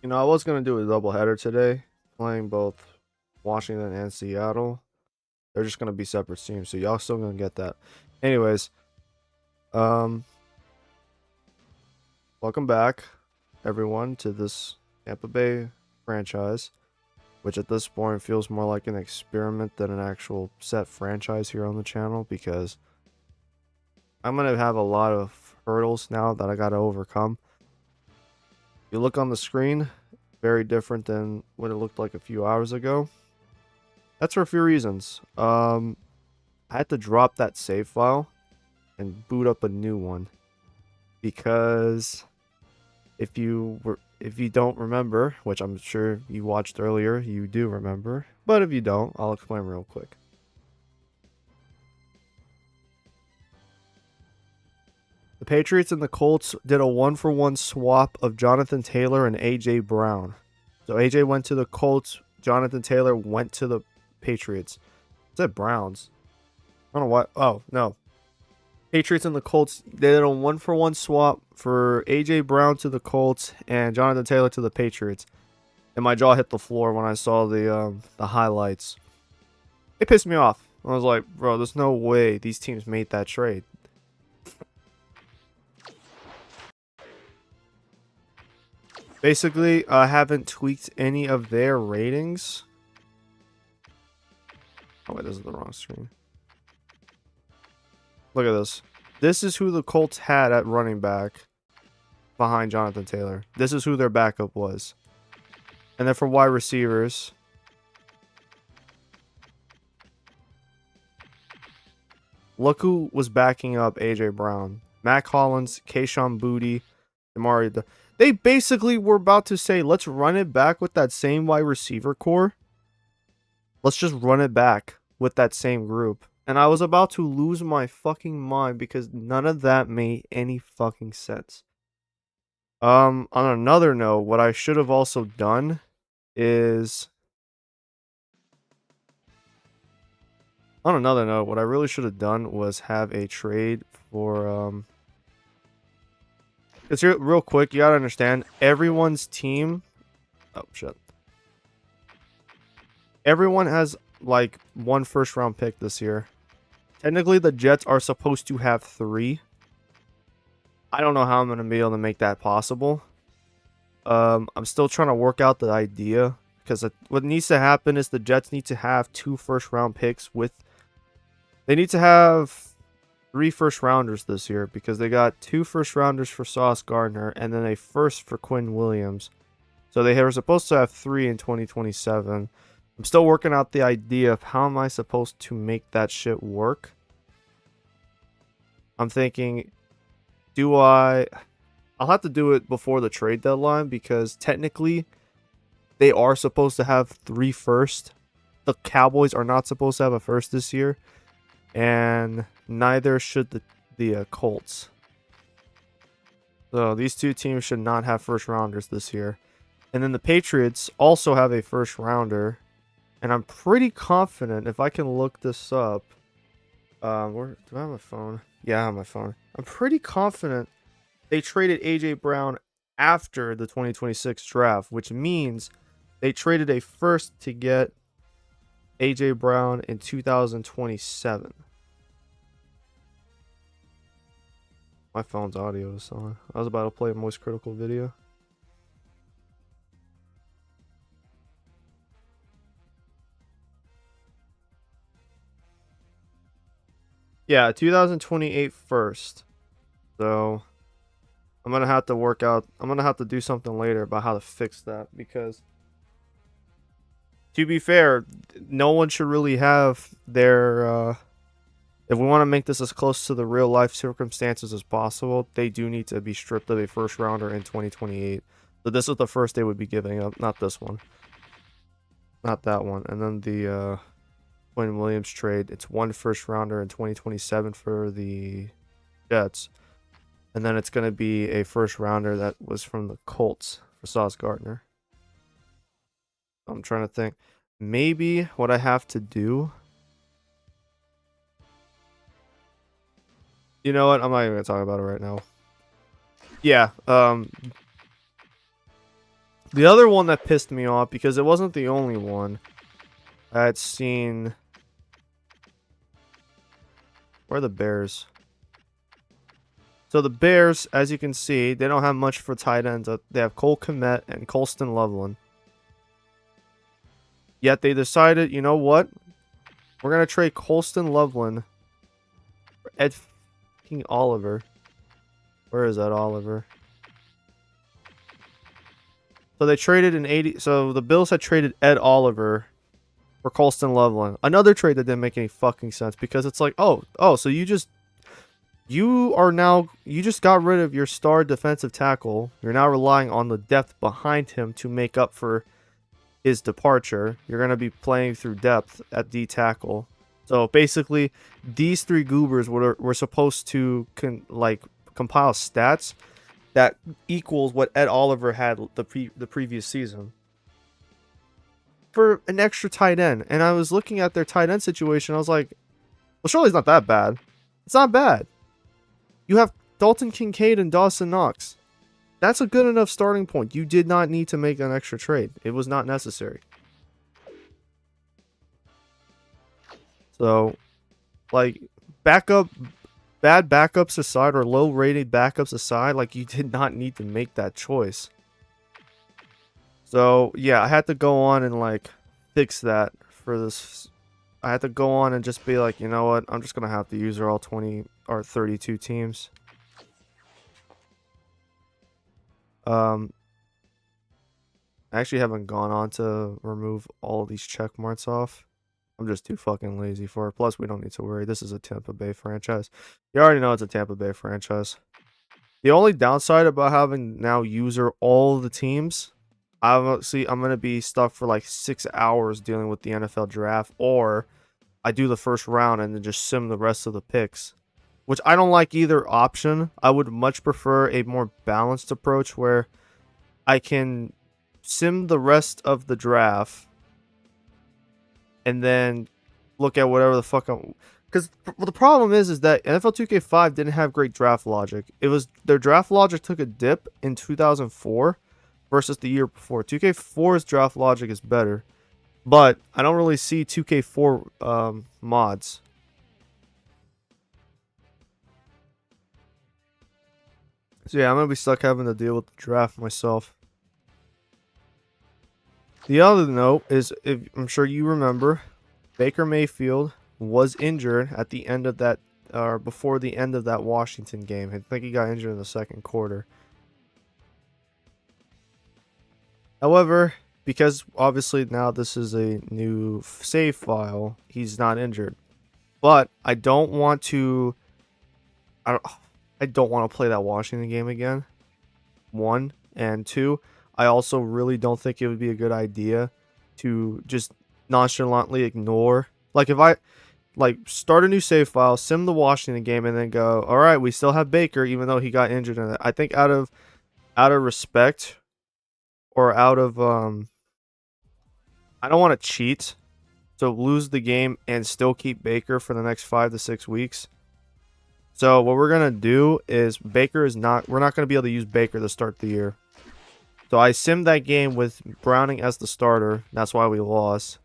You know, I was gonna do a doubleheader today, playing both Washington and Seattle. They're just gonna be separate teams, so y'all still gonna get that. Anyways, um, welcome back, everyone, to this Tampa Bay franchise, which at this point feels more like an experiment than an actual set franchise here on the channel because I'm gonna have a lot of hurdles now that I gotta overcome. You look on the screen, very different than what it looked like a few hours ago. That's for a few reasons. I had to drop that save file and boot up a new one because if you don't remember, which I'm sure you watched earlier, you do remember, but if you don't, I'll explain real quick. The Patriots and the Colts did a 1-for-1 swap of Jonathan Taylor and AJ Brown. So AJ went to the Colts, Jonathan Taylor went to the Patriots. It said Browns. I don't know why. Oh, no. Patriots and the Colts, they did a 1-for-1 swap for AJ Brown to the Colts and Jonathan Taylor to the Patriots. And my jaw hit the floor when I saw the highlights. It pissed me off. I was like, bro, there's no way these teams made that trade. Basically, I haven't tweaked any of their ratings. Oh wait, this is the wrong screen. Look at this. This is who the Colts had at running back behind Jonathan Taylor. This is who their backup was. And then for wide receivers, look who was backing up AJ Brown. Matt Collins, Kayshon Boutte, Damari. They basically were about to say, let's run it back with that same wide receiver core. Let's just run it back with that same group. And I was about to lose my fucking mind because none of that made any fucking sense. On another note, what I should have also done is on another note, what I really should have done was have a trade for it's real quick, you gotta understand everyone's team. Oh shit. Everyone has like one first round pick this year. Technically the Jets are supposed to have 3. I don't know how I'm gonna be able to make that possible. I'm still trying to work out the idea because what needs to happen is the Jets need to have 2 first round picks with. They need to have 3 first rounders this year because they got 2 first rounders for Sauce Gardner and then a first for Quinn Williams. So they were supposed to have 3 in 2027. I'm still working out the idea of how am I supposed to make that shit work. I'm thinking, I'll have to do it before the trade deadline because technically they are supposed to have 3 first. The Cowboys are not supposed to have a first this year. And neither should the Colts. So these two teams should not have first rounders this year. And then the Patriots also have a first rounder. And I'm pretty confident if I can look this up. Where do I have my phone? Yeah, I have my phone. I'm pretty confident they traded AJ Brown after the 2026 draft, which means they traded a first to get AJ Brown in 2027. My phone's audio is on. I was about to play a Moist Critical video. Yeah, 2028 first. So I'm gonna have to work out. I'm gonna have to do something later about how to fix that because, to be fair, no one should really have their. If we want to make this as close to the real life circumstances as possible, they do need to be stripped of a first rounder in 2028. So this is the first they would be giving up, not this one, not that one, and then the Quinn Williams trade. It's 1 first rounder in 2027 for the Jets. And then it's going to be a first rounder that was from the Colts for Sauce Gardner. I'm trying to think. Maybe what I have to do. You know what? I'm not even going to talk about it right now. Yeah. The other one that pissed me off, because it wasn't the only one I had seen. Where are the Bears? So the Bears, as you can see, they don't have much for tight ends. They have Cole Kmet and Colston Loveland. Yet they decided, you know what? We're going to trade Colston Loveland for Ed fucking Oliver. Where is that Oliver? So they traded an 80. So the Bills had traded Ed Oliver for Colston Loveland. Another trade that didn't make any fucking sense, because it's like, oh, so you just got rid of your star defensive tackle. You're now relying on the depth behind him to make up for his departure. You're going to be playing through depth at D tackle. So basically, these three goobers were supposed to compile stats that equals what Ed Oliver had the previous season for an extra tight end. And I was looking at their tight end situation. I was like, well, surely it's not that bad. It's not bad. You have Dalton Kincaid and Dawson Knox. That's a good enough starting point. You did not need to make an extra trade. It was not necessary. So, like, bad backups aside, or low-rated backups aside, like, you did not need to make that choice. So, yeah, I had to go on and, like, fix that for this. I had to go on and just be like, you know what? I'm just going to have to use all 20 or 32 teams. I actually haven't gone on to remove all of these check marks off. I'm just too fucking lazy for it. Plus, we don't need to worry. This is a Tampa Bay franchise. You already know it's a Tampa Bay franchise. The only downside about having now user all the teams, I'm going to be stuck for like 6 hours dealing with the NFL draft, or I do the first round and then just sim the rest of the picks, which I don't like either option. I would much prefer a more balanced approach where I can sim the rest of the draft and then look at whatever the fuck I'm... Because the problem is that NFL 2K5 didn't have great draft logic. Their draft logic took a dip in 2004 versus the year before. 2K4's draft logic is better, but I don't really see 2K4 mods. So yeah, I'm going to be stuck having to deal with the draft myself. The other note is, if I'm sure you remember, Baker Mayfield was injured at the end of that, or before the end of that Washington game. I think he got injured in the second quarter. However, because obviously now this is a new save file, he's not injured. But I don't want to play that Washington game again. 1 and 2. I also really don't think it would be a good idea to just nonchalantly ignore. Like, if I start a new save file, sim the Washington game, and then go, all right, we still have Baker even though he got injured in it. I think out of respect, or out of I don't want to cheat, so lose the game and still keep Baker for the next 5 to 6 weeks. So what we're gonna do is we're not gonna be able to use Baker to start the year. So I simmed that game with Browning as the starter. That's why we lost.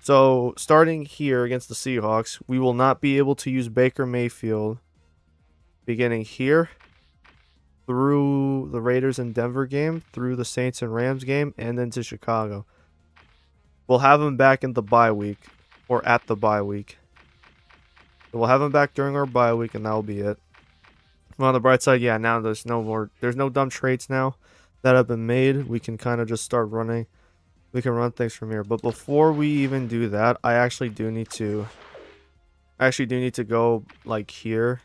So starting here against the Seahawks, we will not be able to use Baker Mayfield beginning here through the Raiders and Denver game, through the Saints and Rams game, and then to Chicago. We'll have him back in the bye week, or at the bye week. So we'll have him back during our bye week, and that'll be it. Well, on the bright side, yeah, now there's no dumb trades now that have been made. We can kind of just start running. We can run things from here. But before we even do that, I actually do need to go like here.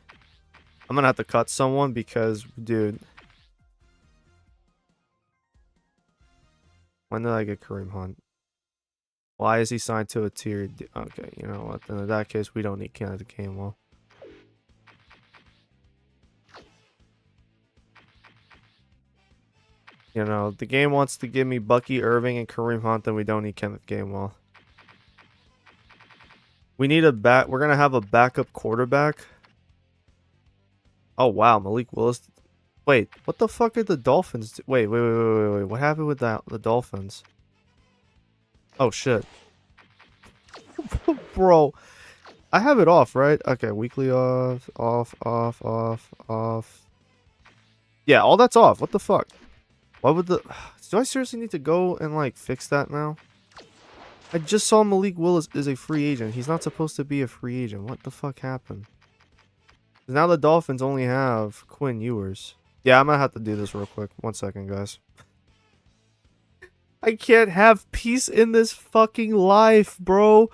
I'm gonna have to cut someone because, dude, when did I get Kareem Hunt? Why is he signed to a tier? Okay, you know what? Then in that case, we don't need Kenneth Gainwell. You know, the game wants to give me Bucky Irving and Kareem Hunt, then we don't need Kenneth Gainwell. We need a we're gonna have a backup quarterback. Oh wow, Malik Willis. Wait, what the fuck are the Dolphins? Wait. What happened with the Dolphins? Oh shit, bro. I have it off, right? Okay, weekly off, off. Yeah, all that's off. What the fuck? Why would the? Do I seriously need to go and like fix that now? I just saw Malik Willis is a free agent. He's not supposed to be a free agent. What the fuck happened? Now the Dolphins only have Quinn Ewers. Yeah, I'm gonna have to do this real quick. 1 second, guys. I can't have peace in this fucking life, bro.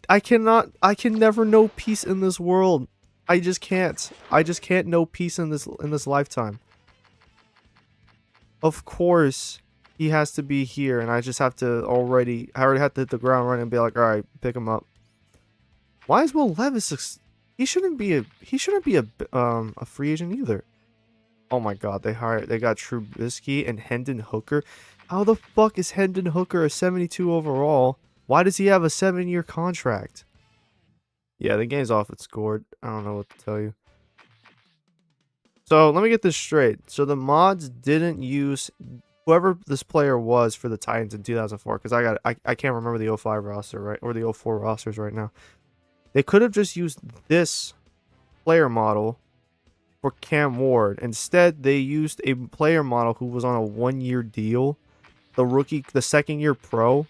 I can never know peace in this world. I just can't. I just can't know peace in this lifetime. Of course, he has to be here, and I just have to I already have to hit the ground running and be like, all right, pick him up. Why is Will Levis? He shouldn't be a free agent either. Oh my god, they got Trubisky and Hendon Hooker. How the fuck is Hendon Hooker a 72 overall? Why does he have a 7-year contract? Yeah, the game's off. It scored. I don't know what to tell you. So let me get this straight. So the mods didn't use whoever this player was for the Titans in 2004, because I can't remember the 05 roster, right, or the 04 rosters right now. They could have just used this player model for Cam Ward. Instead, they used a player model who was on a 1-year deal. The second-year pro.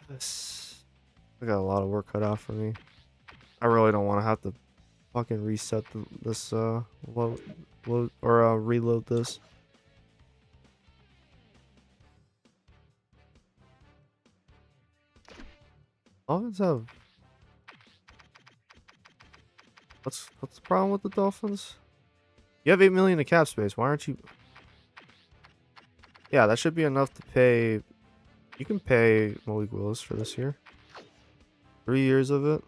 I got a lot of work cut out for me. I really don't want to have to fucking reset this reload this. Dolphins have what's the problem with the Dolphins? You have 8 million in cap space. Why aren't you? Yeah, that should be enough to pay. You can pay Malik Willis for this year. 3 years of it.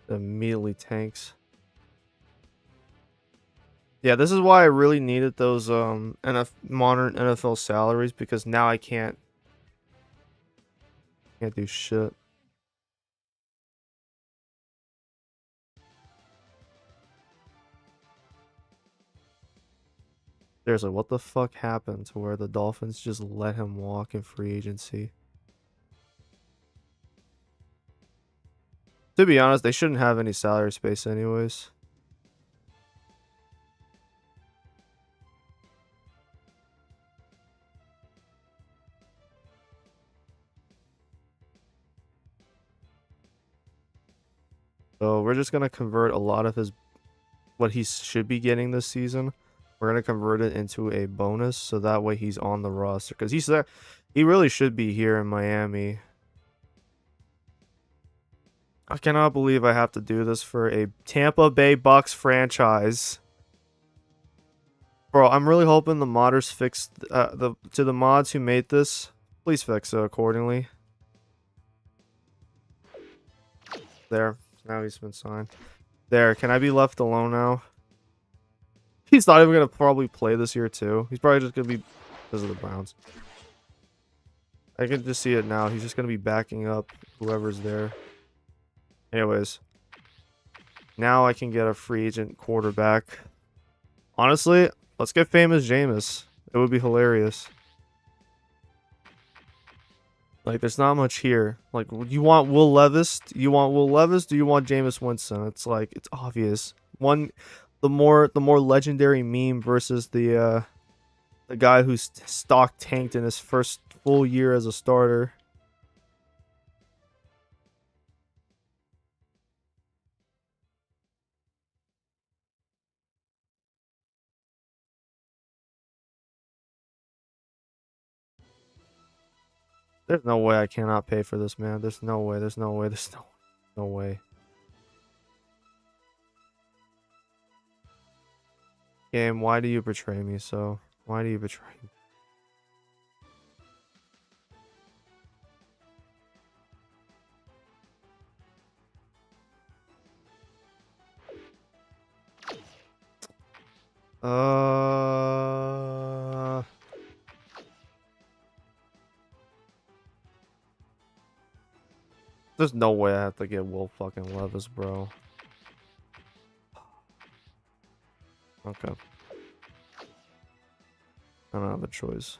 Immediately tanks. Yeah, this is why I really needed those modern NFL salaries, because now I can't do shit. Seriously, what the fuck happened to where the Dolphins just let him walk in free agency? To be honest, they shouldn't have any salary space anyways. So we're just going to convert a lot of what he should be getting this season. We're going to convert it into a bonus, so that way he's on the roster. Because he really should be here in Miami. I cannot believe I have to do this for a Tampa Bay Bucs franchise. Bro, I'm really hoping the modders fixed the mods who made this. Please fix it accordingly. There. Now he's been signed. There. Can I be left alone now? He's not even going to probably play this year too. He's probably just going to be because of the Browns. I can just see it now. He's just going to be backing up whoever's there. Anyways. Now I can get a free agent quarterback. Honestly, let's get famous Jameis. It would be hilarious. Like, there's not much here. Like, you want Will Levis? You want Will Levis? Do you want Jameis Winston? It's like, it's obvious. The more legendary meme versus the guy whose stock tanked in his first full year as a starter. There's no way I cannot pay for this, man. There's no way. There's no way. There's no way. Game, why do you betray me so? Why do you betray me? There's no way I have to get Will fucking Levis, bro. Okay. I don't have a choice.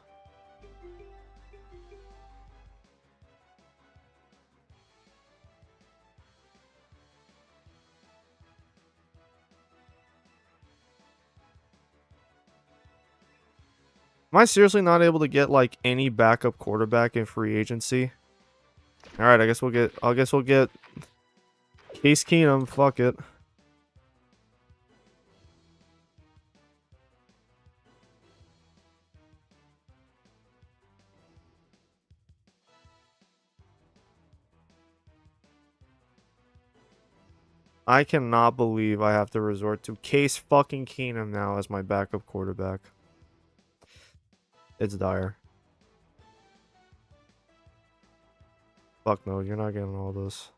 Am I seriously not able to get like any backup quarterback in free agency? All right, I guess we'll get Case Keenum. Fuck it. I cannot believe I have to resort to Case fucking Keenum now as my backup quarterback. It's dire. Fuck no, you're not getting all this.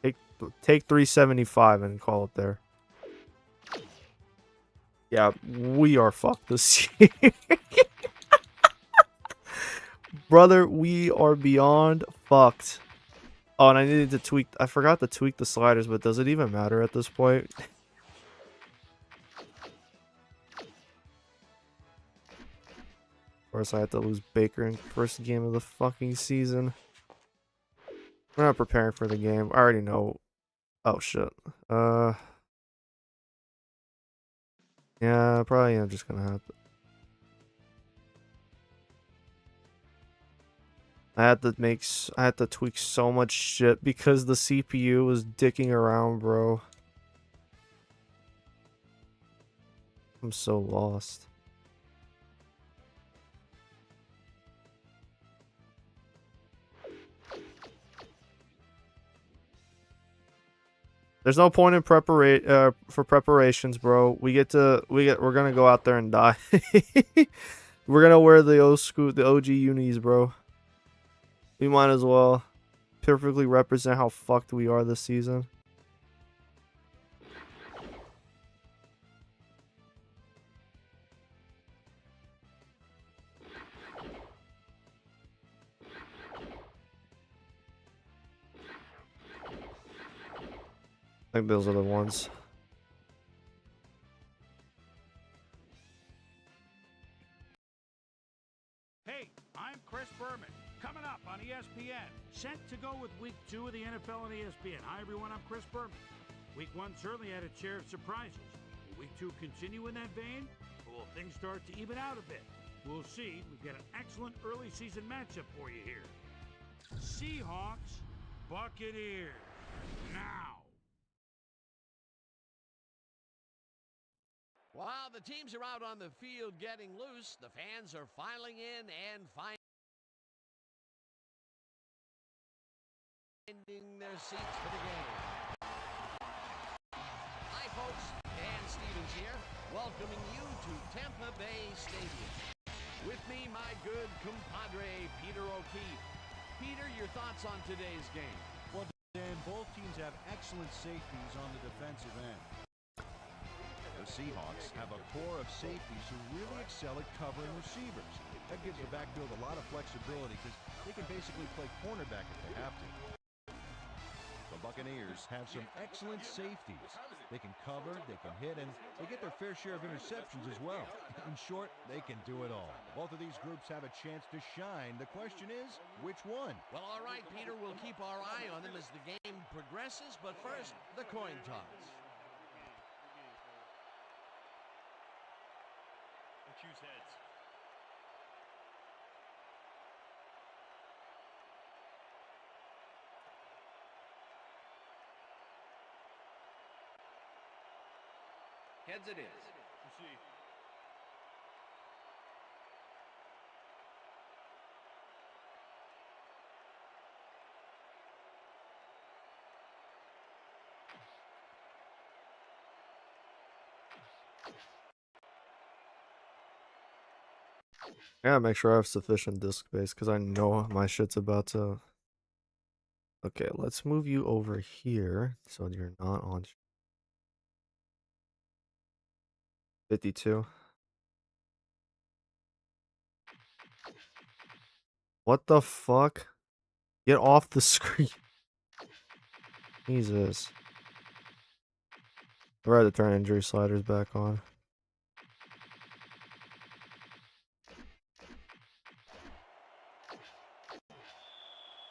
Take 375 and call it there. Yeah, we are fucked this year. Brother, we are beyond fucked. Oh, and I needed to tweak. I forgot to tweak the sliders, but does it even matter at this point? Of course, I had to lose Baker in first game of the fucking season. We're not preparing for the game. I already know. Oh shit. Yeah, probably I'm just gonna have to. I had to tweak so much shit because the CPU was dicking around, bro. I'm so lost. There's no point in preparations, bro. We're gonna go out there and die. We're gonna wear the OG unis, bro. We might as well perfectly represent how fucked we are this season. I think those are the ones. Hey, I'm Chris Berman. Coming up on ESPN, set to go with Week 2 of the NFL on ESPN. Hi, everyone. I'm Chris Berman. Week 1 certainly had a share of surprises. Will Week 2 continue in that vein, or will things start to even out a bit? We'll see. We've got an excellent early season matchup for you here. Seahawks, Buccaneers. Now. While the teams are out on the field getting loose, the fans are filing in and finding their seats for the game. Hi, folks. Dan Stevens here, welcoming you to Tampa Bay Stadium. With me, my good compadre, Peter O'Keefe. Peter, your thoughts on today's game? Well, Dan, both teams have excellent safeties on the defensive end. The Seahawks have a core of safeties who really excel at covering receivers. That gives the backfield a lot of flexibility because they can basically play cornerback if they have to. The Buccaneers have some excellent safeties. They can cover, they can hit, and they get their fair share of interceptions as well. In short, they can do it all. Both of these groups have a chance to shine. The question is, which one? Well, all right, Peter, we'll keep our eye on them as the game progresses, but first, the coin toss. Choose heads. Heads it is. Proceed. Yeah, make sure I have sufficient disk space because I know my shit's about to. Okay, let's move you over here so you're not on. 52. What the fuck? Get off the screen. Jesus. We're at to turn injury sliders back on.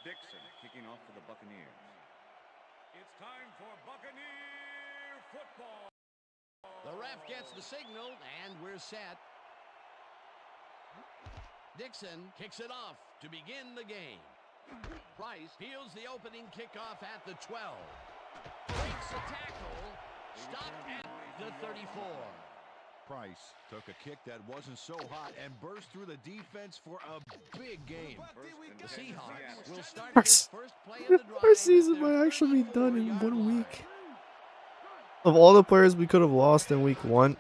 Dixon kicking off for the Buccaneers. It's time for Buccaneer football. The ref gets the signal, and we're set. Dixon kicks it off to begin the game. Price fields the opening kickoff at the 12. Breaks a tackle. Stopped at the 34. Price took a kick that wasn't so hot and burst through the defense for a big game. The Seahawks will start Our this first play of the drive. Our season might actually be done in 1 week. Of all the players we could have lost in week 1,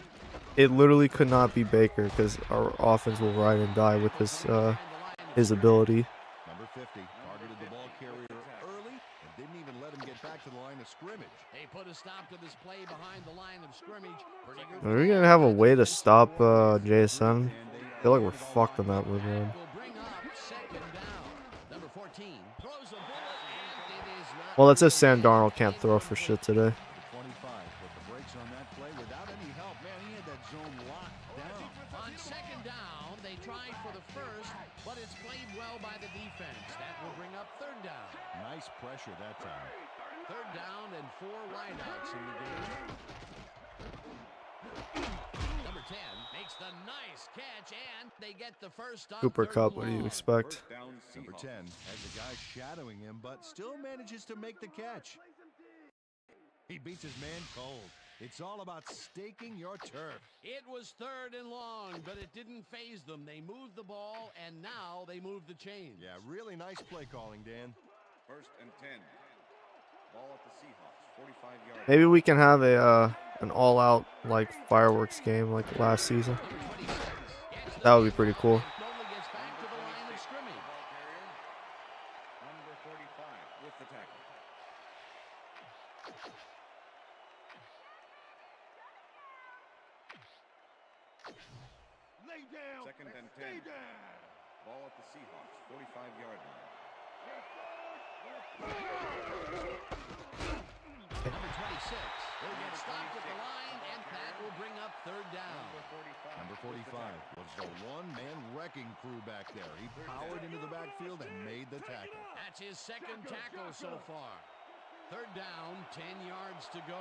it literally could not be Baker because our offense will ride and die with his ability. Number 50 targeted the ball carrier early and didn't even let him get back to the line of scrimmage. They put a stop to this play behind the line of scrimmage. Pretty good. Are we gonna have a way to stop JSN? I feel like we're fucked on that move, man. Will bring up second down. Number 14 throws a bullet, and it is not. Well, it's just Sam Darnold can't throw for shit today. 25 put the brakes on that play without any help. Man, he had that zone locked down. On second down, they tried for the first, but it's played well by the defense. That will bring up third down. Nice pressure that time. Third down and 4 wideouts in the game. Number 10 makes the nice catch, and they get the first on Cooper third Kupp, and what do you long. expect? First down, Number Seahawks. 10 has a guy shadowing him, but still manages to make the catch. He beats his man cold. It's all about staking your turf. It was third and long, but it didn't phase them. They moved the ball, and now they move the chains. Yeah, really nice play calling, Dan. First and 10. Ball at the Seahawks, 45-yard. Maybe we can have a an all-out like fireworks game like last season. Number 26 gets That would the be pretty cool. Only gets back to the line of scrimmage. Ball carrier, number 45 with the tackle. Lay down. Second and 10. Ball at the Seahawks, 45-yard line. Number 26 will get stopped at the line, and that will bring up third down. Number 45 was the one-man wrecking crew back there. He powered into the backfield and made the tackle. That's his second tackle so far. Third down, 10 yards to go.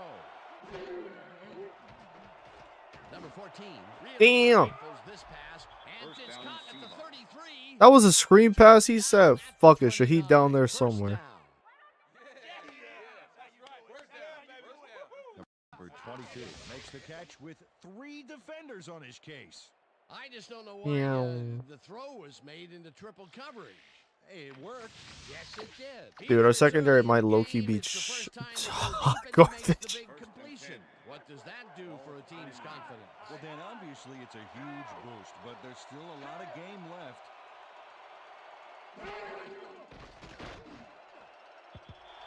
Number 14. really Damn. rifles this pass, and First it's down, caught at the Seahawks. 33. That was a screen pass. He said, "Fuck it, Shaheed down there First somewhere." down. Number 22 makes the catch with 3 defenders on his case. I just don't know why Meow. the throw was made into triple coverage. Hey, it worked. Yes, it did. Dude, our Peters secondary early in might the low-key game, be it's the first time they hot go deep and he makes the garbage. big completion. What does that do for a team's confidence? Well, Dan, obviously it's a huge boost, but there's still a lot of game left.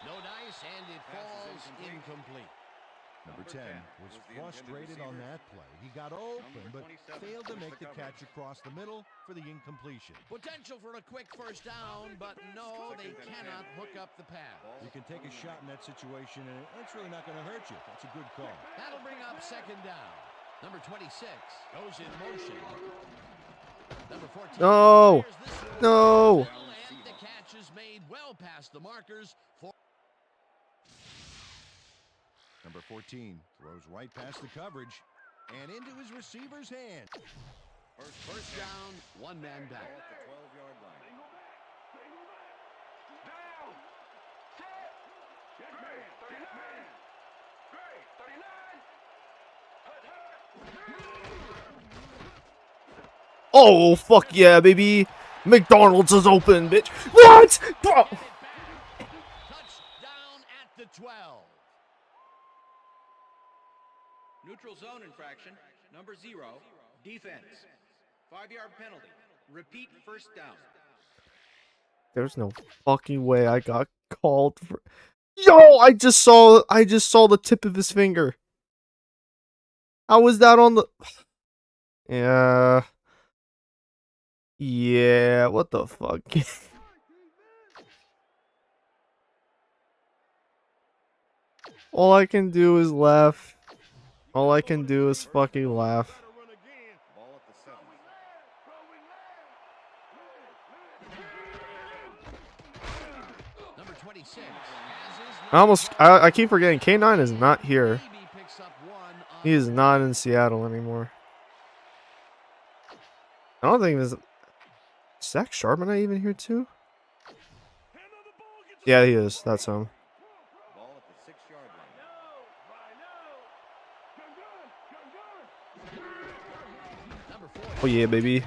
No dice, and it falls incomplete. Number 10 was frustrated on that play. He got open, but failed to make the catch across the middle for the incompletion. Potential for a quick first down, but no, they cannot hook up the pass. You can take a shot in that situation, and it's really not going to hurt you. That's a good call. That'll bring up second down. Number 26 goes in motion. Number 14. No. fires this one. No. And the catch is made well past the markers for Number 14 throws right past the coverage and into his receiver's hand. first down, one man Ball back. at the 12-yard line. Oh fuck yeah, baby! McDonald's is open, bitch. What? Bro. Touchdown at the 12. Neutral zone infraction, number 0, defense. 5-yard penalty. Repeat first down. There's no fucking way I got called for. Yo, I just saw the tip of his finger. How was that on the... Yeah. Yeah, what the fuck? All I can do is laugh. All I can do is fucking laugh. Ball at the 7. Number 26. I keep forgetting K9 is not here. He is not in Seattle anymore. I don't think there's... Is Zach Charbonnet even here too? Yeah, he is. That's him. Ball at the 6-yard line. Oh yeah, baby.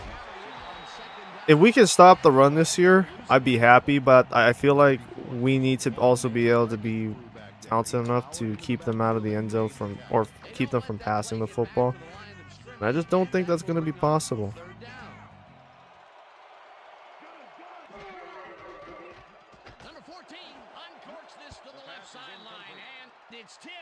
If we can stop the run this year, I'd be happy, but I feel like we need to also be able to be talented enough to keep them out of the end zone or keep them from passing the football. And I just don't think that's going to be possible. Number 14 uncorks this to the left sideline, and it's tipped.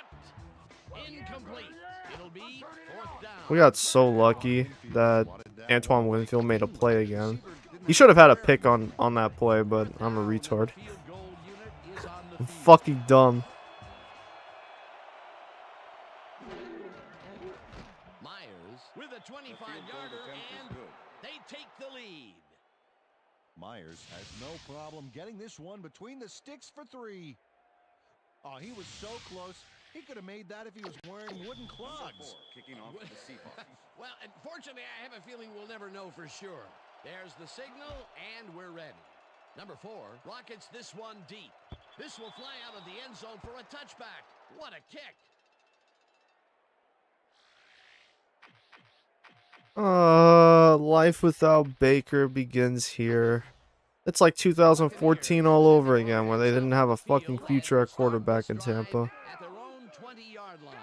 Incomplete. It'll be 4th down. We got so lucky that Antoine Winfield made a play again. He should have had a pick on that play, but I'm a retard. I'm fucking dumb. Myers with a 25-yarder, and they take the lead. Myers has no problem getting this one between the sticks for 3. Oh, he was so close. He could have made that if he was wearing wooden clogs. Kicking off for the Seahawks. Well, unfortunately, I have a feeling we'll never know for sure. There's the signal, and we're ready. Number 4 rockets this one deep. This will fly out of the end zone for a touchback. What a kick. Life without Baker begins here. It's like 2014 all over again, where they didn't have a fucking future at quarterback in Tampa. At their own 20-yard line.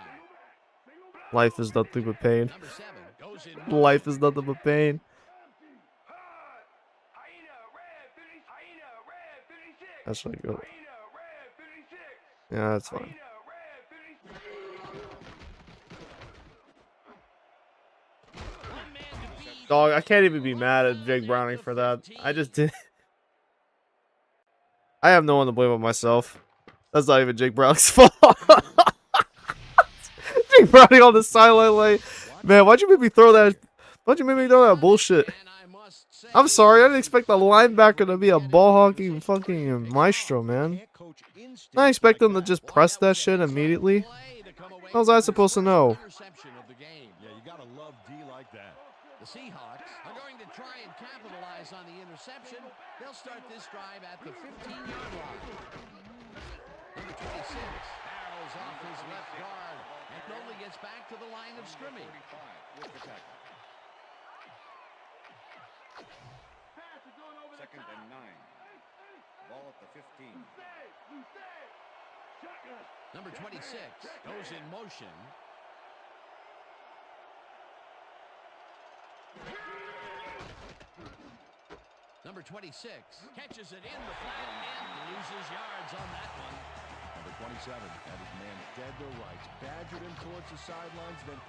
Life is nothing but pain. Number 7 goes in. Life is nothing but pain. That's really good. Yeah, that's fine. Dog, I can't even be mad at Jake Browning for that. I just did. I have no one to blame but myself. That's not even Jake Browning's fault. Jake Browning on the sideline, like, man, why'd you make me throw that? Why'd you make me throw that bullshit? I'm sorry, I didn't expect the linebacker to be a ball hawking fucking maestro, man. I expect them to just press that shit immediately. How was I supposed to know? Yeah, you gotta love D like that. The Seahawks are going to try and capitalize on the interception. They'll start this drive at the 15-yard line. Number 26 barrels off his left guard and only gets back to the line of scrimmage. With the tackle. 2nd and 9. Ball at the 15. Number 26 goes in motion. Number 26 catches it in the flat and loses yards on that one. Number 27 had his man dead to rights, badgered him towards the sidelines, then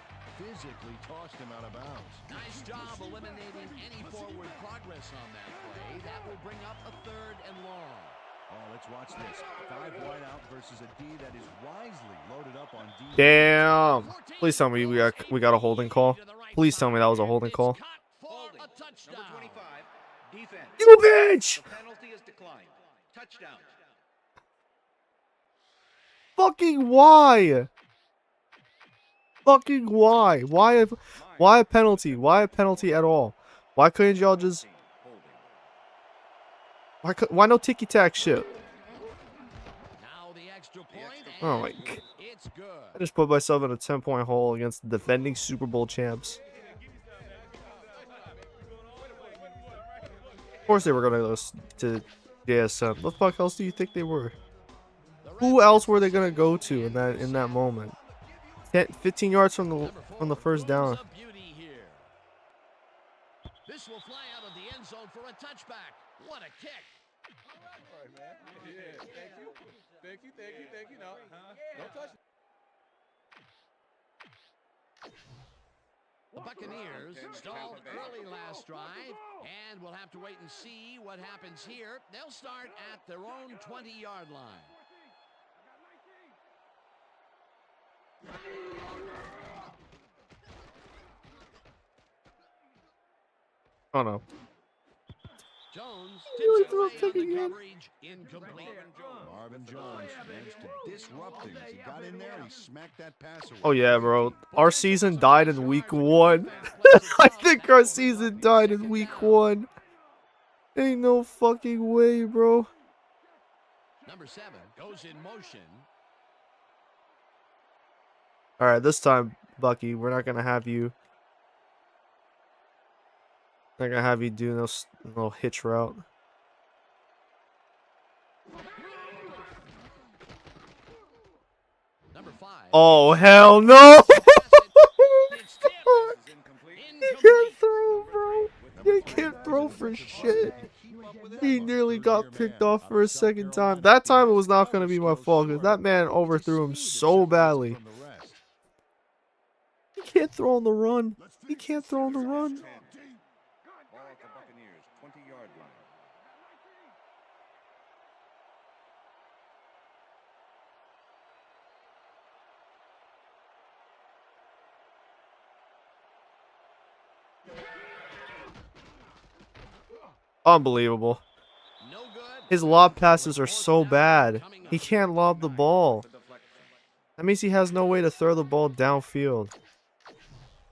physically tossed him out of bounds. Nice job eliminating any forward progress on that play. That will bring up a 3rd and long. Oh, let's watch this. 5 wide out versus a D that is wisely loaded up on D. Damn. Please tell me we got a holding call. Please tell me that was a holding call. For a touchdown. Number 25, defense. You bitch! The penalty is declined. Touchdown. Fucking why? Fucking why? Why a penalty? Why a penalty at all? Why couldn't y'all just... Why no ticky-tack shit? Now the extra point. Oh my And god. it's good. I just put myself in a 10-point hole against the defending Super Bowl champs. Of course they were going to go to JSM. What the fuck else do you think they were? Who else were they going to go to in that moment? 15 yards from the first down. This will fly out of the end zone for a touchback. What a kick. All right, man. Yeah, thank you. No, don't touch. The Buccaneers stalled early last drive, and we'll have to wait and see what happens here. They'll start at their own 20-yard line. Oh no. Jones You tips it threw a away pick on the again. coverage, incomplete. Marvin Jones managed to disrupt things. He got in there and he smacked that pass away. Oh yeah, bro. Our season died in week 1. I think our season died in week 1. Ain't no fucking way, bro. Number 7 goes in motion. All right, this time, Bucky, we're not gonna have you. Not gonna have you do no hitch route. Number 5. Oh hell no! He can't throw, bro. He can't throw for shit. He nearly got picked off for a second time. That time it was not gonna be my fault because that man overthrew him so badly. He can't throw on the run. He can't throw on the run. Ball at the Buccaneers, 20-yard line. Unbelievable. No good. His lob passes are so bad. He can't lob the ball. That means he has no way to throw the ball downfield.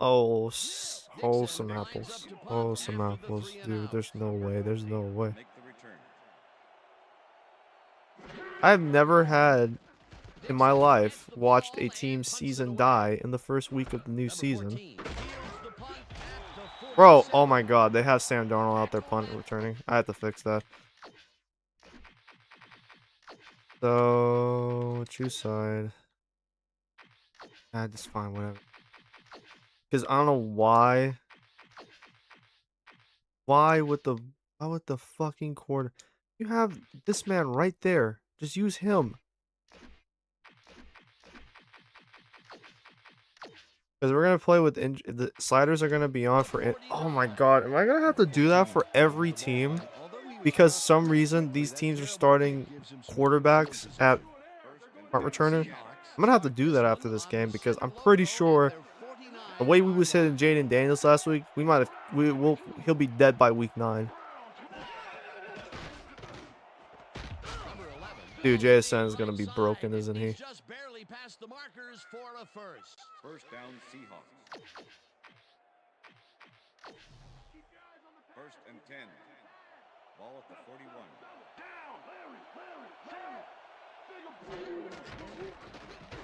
Oh, some apples. Oh, some apples. Dude, there's no way. There's no way. Make the return. I've never had, in my life, watched a team's season die in the first week of the new season. Bro, oh my god, they have Sam Darnold out there punt returning. I have to fix that. So, choose side. Just fine, whatever. Because I don't know why. Why with the fucking quarter? You have this man right there. Just use him. Because we're going to play with... the sliders are going to be on for... oh my god. Am I going to have to do that for every team? Because some reason these teams are starting quarterbacks at punt returner. I'm going to have to do that after this game because I'm pretty sure the way we was hitting Jaden Daniels last week, he'll be dead by week 9. Dude, JSN is going to be broken, isn't he? Just barely past the markers for a first. First down, Seahawks. First and 10. Ball at the 41.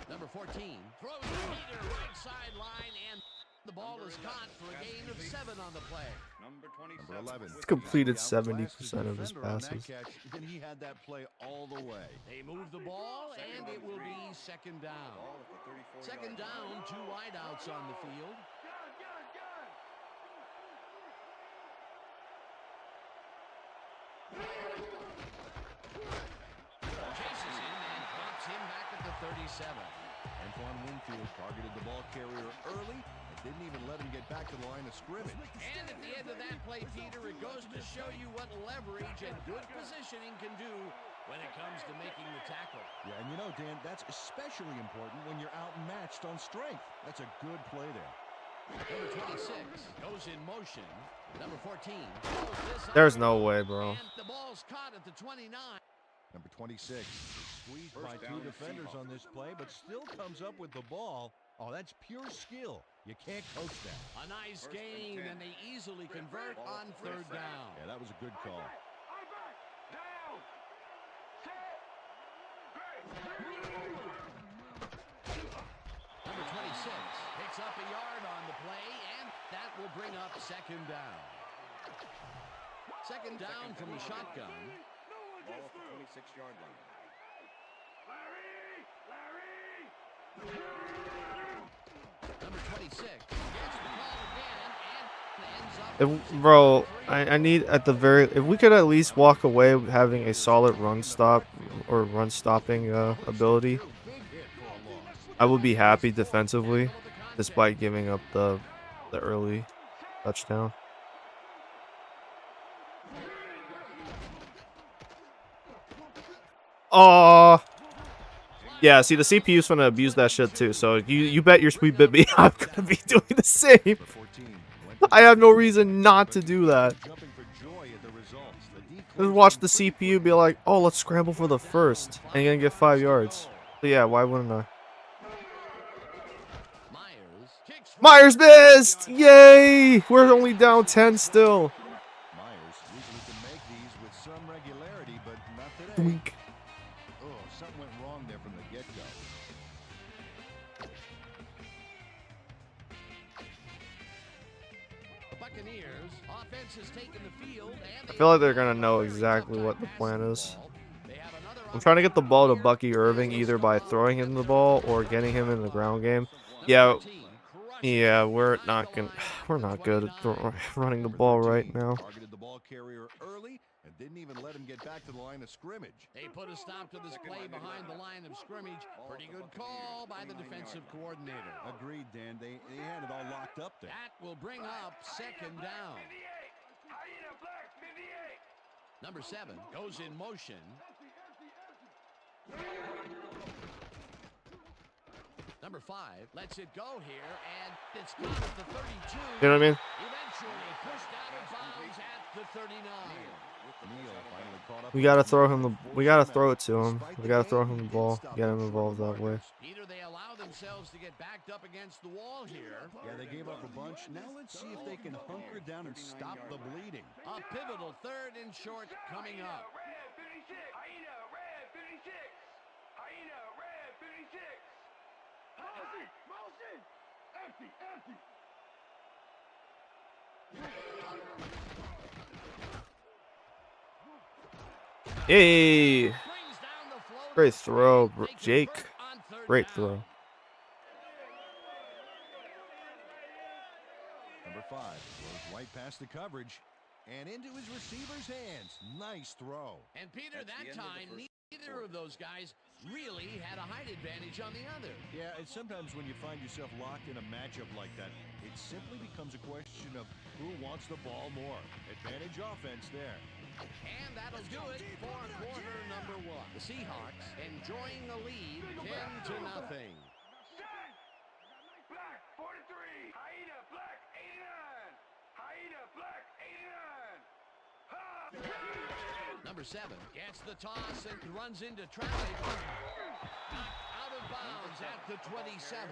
Number 14 throws a heater right sideline, and the ball is caught for a gain of 7 on the play. Number 27. Number 11. He's completed 70% of his passes. Then he had that play all the way. They move the ball, and it will be second down. Ball at the 34. Second down, 2 wideouts on the field. Chases him and drops him back at the 37. Antoine Winfield targeted the ball carrier early and didn't even let him get back to the line of scrimmage. And at the end of that play, Peter, it goes to show you what leverage and good positioning can do when it comes to making the tackle. Yeah, and you know, Dan, that's especially important when you're outmatched on strength. That's a good play there. Number 26 goes in motion. Number 14. There's no way, bro. And the ball's caught at the 29. Number 26 is squeezed by First 2 down, defenders Seahawks. on this play, but still comes up with the ball. Oh, that's pure skill. You can't coach that. A nice First and gain, 10. and they easily convert on third down. Yeah, that was a good call. Number 26 picks up a yard on the play, and that will bring up second down. Second down from the shotgun. Ball at the 26-yard line. Number 26 gets the call again and ends up. Bro, I need at the very... if we could at least walk away having a solid run stop or run stopping ability, I would be happy defensively, despite giving up the the early touchdown. Oh, yeah. See, the CPU's gonna abuse that shit too. So you bet your sweet baby I'm gonna be doing the same. I have no reason not to do that. Just watch the CPU be like, oh, let's scramble for the first, and you're gonna get 5 yards. So yeah, why wouldn't I? Myers missed! Yay! We're only down 10 still. Myers usually can make these with some regularity, but not today. Twink. Oh, something went wrong there from the get-go. The Buccaneers offense has taken the field, and I feel like they're gonna know exactly what the plan is. I'm trying to get the ball to Bucky Irving either by throwing him the ball or getting him in the ground game. Yeah, we're not good at running the ball right now. Targeted the ball carrier early and didn't even let him get back to the line of scrimmage. They put a stop to this play behind the line of scrimmage. Pretty good call by the defensive coordinator. Agreed, Dan. They had it all locked up there. That will bring up second down. Number 7 goes in motion. Number 5 lets it go here, and it's got at the 32. You know what I mean? Eventually pushed out of bounds at the 39. Neal finally caught up. We gotta throw it to him. We gotta throw him the ball. Get him involved that way. Peter, they allow themselves to get backed up against the wall here. Yeah, they gave up a bunch. Now let's see if they can hunker down and stop the bleeding. A pivotal 3rd and short coming up. Hey, great throw, Jake. Great throw. Number 5 goes right past the coverage and into his receiver's hands. Nice throw. And Peter, that time, neither of those guys really had a height advantage on the other. Yeah, and sometimes when you find yourself locked in a matchup like that, it simply becomes a question of who wants the ball more. Advantage offense there. And that'll do it for quarter number 1. The Seahawks enjoying the lead 10-0. Black 43. Haida Black 89. Haida Black 89. Number 7 gets the toss and runs into traffic. Out of bounds at the 27.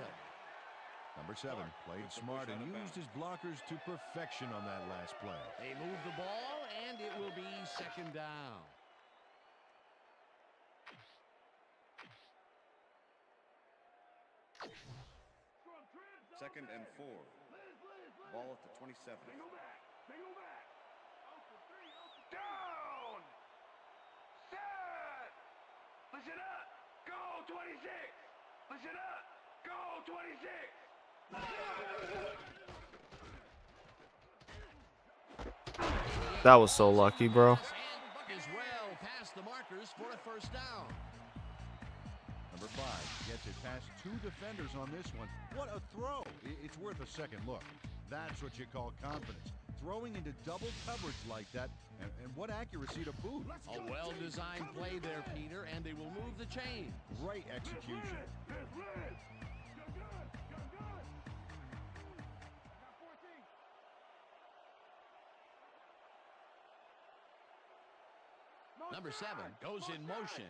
Number 7 played smart and used his blockers to perfection on that last play. They move the ball, and it will be second down. Second and 4. Ball at the 27. Down. Set. Listen up. Go 26. Listen up. Go 26. That was so lucky, bro. Is well past the markers for a first down. Number 5 gets it past 2 defenders on this one. What a throw. It's worth a second look. That's what you call confidence. Throwing into double coverage like that, and what accuracy to boot. A well-designed play there, Peter, and they will move the chain. Great execution. Number 7 goes in motion.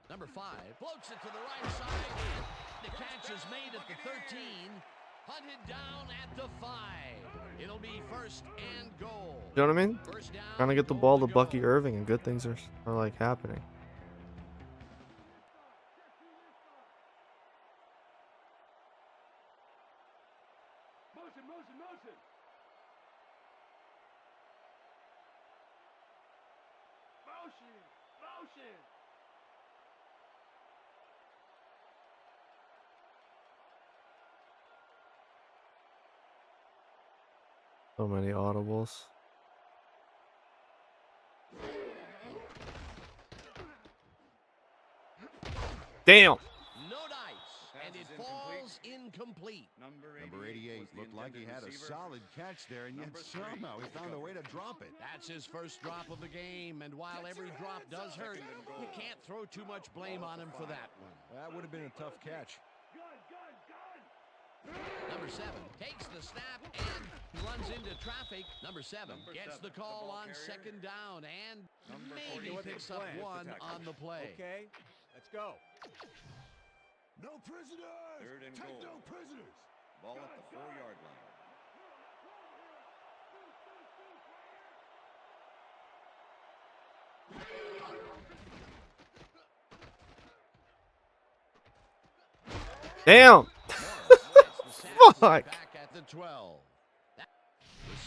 Number 5 floats it to the right side. The catch is made at the 13. Hunted down at the 5. It'll be first and goal. You know what I mean? First down, Trying to get the ball to Bucky Irving, and good things are like happening. Motion. So many audibles. Damn. No dice, and it falls incomplete. Number 88 looked like he had a solid catch there, and yet somehow he found a way to drop it. That's his first drop of the game, and while every drop does hurt, you can't throw too much blame on him for that one. That would have been a tough catch. Number 7 takes the snap and runs into traffic. Number 7 gets the call on second down and maybe picks up one on the play. Okay, let's go. No prisoners! Third and Take goal. no prisoners! Ball at the 4-yard line. Damn. Fuck. Back at the 12. The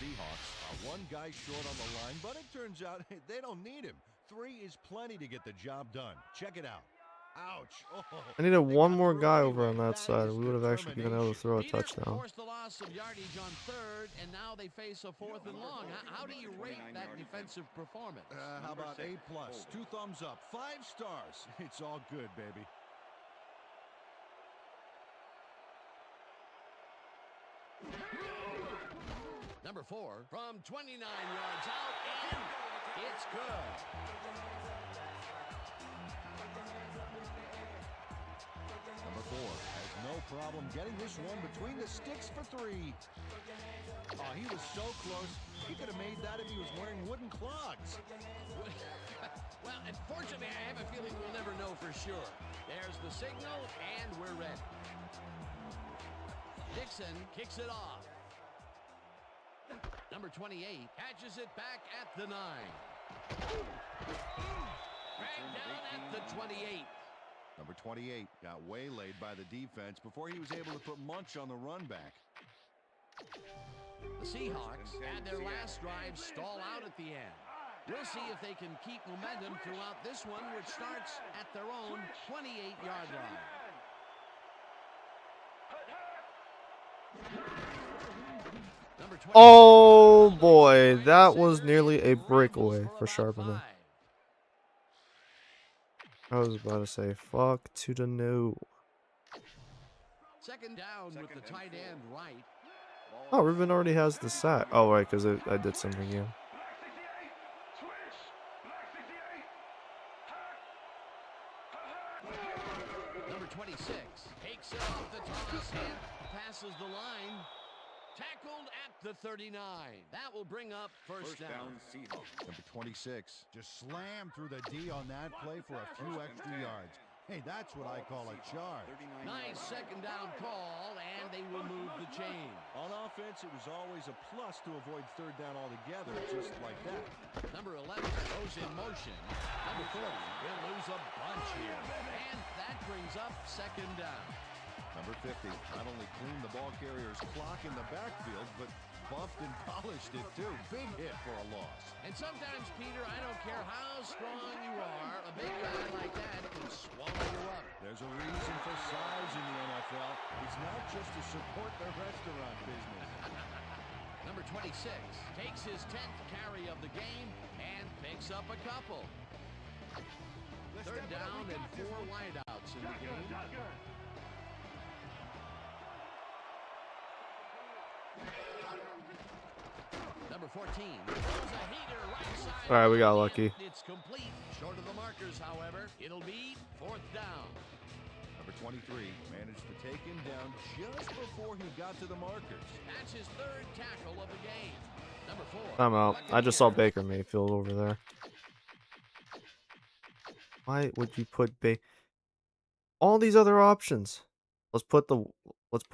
Seahawks are one guy short on the line, but it turns out they don't need him. 3 is plenty to get the job done. Check it out. Ouch. Oh, I needed they one got more through guy anyway. over on that side. is We would have actually been able to throw a Peter touchdown. forced the loss of yardage on third, and now they face a 4th and long. How do you rate that defensive performance? How about A+, 2 thumbs up, 5 stars. It's all good, baby. Number 4 from 29 yards out, and it's good. Number 4 has no problem getting this one between the sticks for 3. Oh, he was so close. He could have made that if he was wearing wooden clogs. Well, unfortunately, I have a feeling we'll never know for sure. There's the signal, and we're ready. Dixon kicks it off. Number 28 catches it back at the 9. Dragged down at the 28. Number 28 got waylaid by the defense before he was able to put Munch on the run back. The Seahawks had their last drive stall out at the end. We'll see if they can keep momentum throughout this one, which starts at their own 28-yard line. Number 20. Oh boy, that was nearly a breakaway for Sharpener. I was about to say, fuck to the no. Second down with the tight end right. Oh, Ruben already has the sack. Oh, right, because I did something, yeah. Number 26 takes it off the toss and passes the line. Tackled at the 39. That will bring up first down. Seahawks. Number 26 just slammed through the D on that play for a few extra yards. Hey, that's what I call a charge. Nice second down call, and they will move the chain. On offense, it was always a plus to avoid third down altogether, just like that. Number 11 goes in motion. Number 40 will lose a bunch here. And that brings up second down. Number 50 not only cleaned the ball carrier's clock in the backfield, but buffed and polished it too. Big hit for a loss. And sometimes, Peter, I don't care how strong you are, a big guy like that can swallow you up. There's a reason for size in the NFL. It's not just to support the restaurant business. Number 26 takes his 10th carry of the game and picks up a couple. Third down and 4 wideouts in the game. Number 14 throws a heater right side. All right, we got lucky. It's complete. Short of the markers, however. It'll be 4th down. Number 23 managed to take him down just before he got to the markers. That's his 3rd tackle of the game. Number 4. I'm out. I just saw Baker Mayfield over there. Why would you put all these other options? Let's put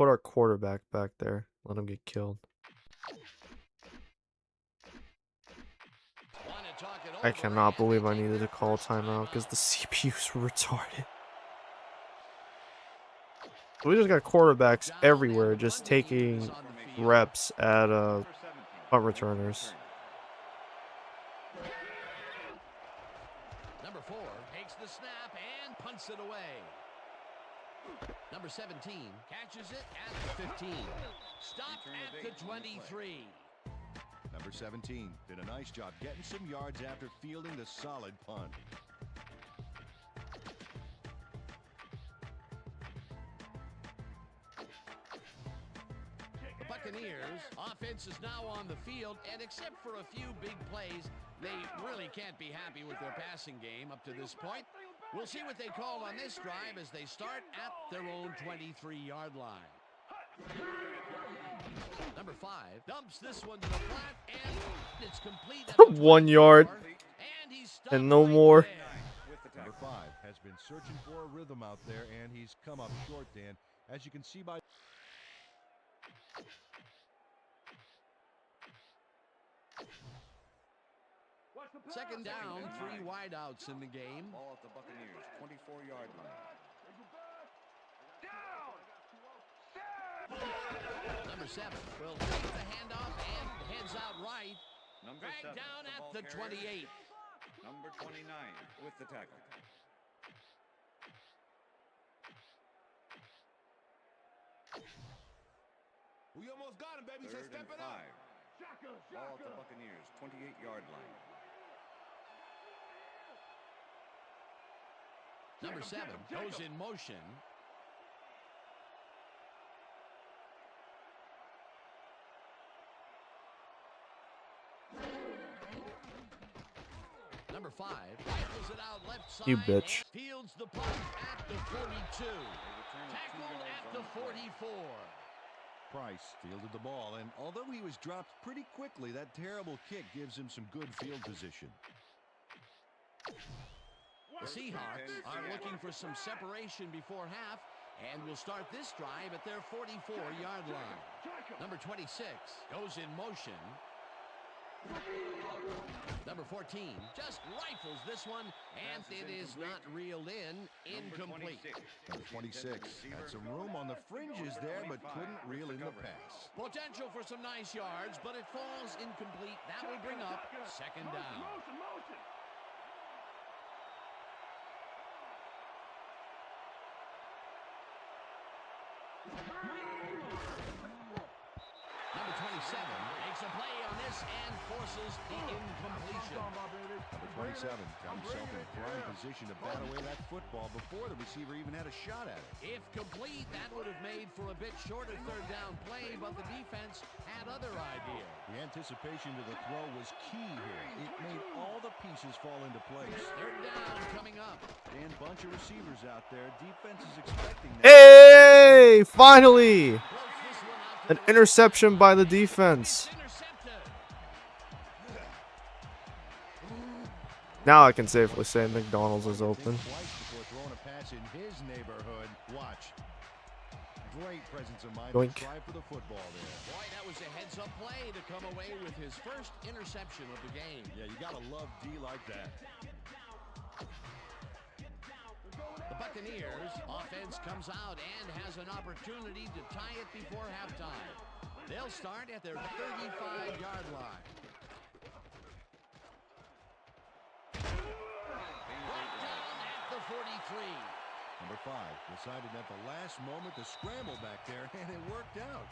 our quarterback back there. Let him get killed. I cannot believe I needed to call timeout because the CPUs were retarded. We just got quarterbacks everywhere just taking reps at punt returners. Number 4 takes the snap and punts it away. Number 17 catches it at the 15. Stopped at the 23. Number 17 did a nice job getting some yards after fielding the solid punt. Offense is now on the field, and except for a few big plays, they really can't be happy with their passing game up to this point. We'll see what they call on this drive as they start at their own 23-yard line. Number 5 dumps this one to the flat, and it's complete at the 1 yard. And he's stopped And no right more. there. Number 5 has been searching for a rhythm out there, and he's come up short, Dan. As you can see by... Second down, 3 wideouts in the game. Ball at the Buccaneers, 24-yard line. Number 7 will take the handoff and heads out right. Number Dragged 7, down the at ball the carrier. 28. Number 29 with the tackle. We almost got him, baby. Say 3rd step and it 5. up. Ball at the Buccaneers, 28-yard line. Number 7 goes in motion. Number 5 rifles it out left side. You bitch. And fields the punt at the 42. Tackled at the 44. Price fielded the ball, and although he was dropped pretty quickly, that terrible kick gives him some good field position. The Seahawks are looking for some separation before half and will start this drive at their 44-yard line. Number 26 goes in motion. Number 14 just rifles this one, and it is not reeled in. Incomplete. Number 26 had some room on the fringes there, but couldn't reel in the pass. Potential for some nice yards, but it falls incomplete. That will bring up second down. Number 27 makes a play on this and forces the incompletion. Number 27 got himself in a prime position to bat away that football before the receiver even had a shot at it. If complete, that would have made for a bit shorter third down play, but the defense had other ideas. The anticipation to the throw was key here. It made all the pieces fall into place. Third down coming up. And bunch of receivers out there. Defense is expecting that. Hey, finally! Close this one out to An the interception by the defense. intercepted. Now I can safely say McDonald's is open. Think twice before throwing a pass in his neighborhood. Watch. Great presence of mind Yoink. to try for the football there. Boy, that was a heads-up play to come away with his first interception of the game. Yeah, you gotta love D like that. The Buccaneers offense comes out and has an opportunity to tie it before halftime. They'll start at their 35-yard line. Brought down at the 43. Number 5 decided at the last moment to scramble back there, and it worked out.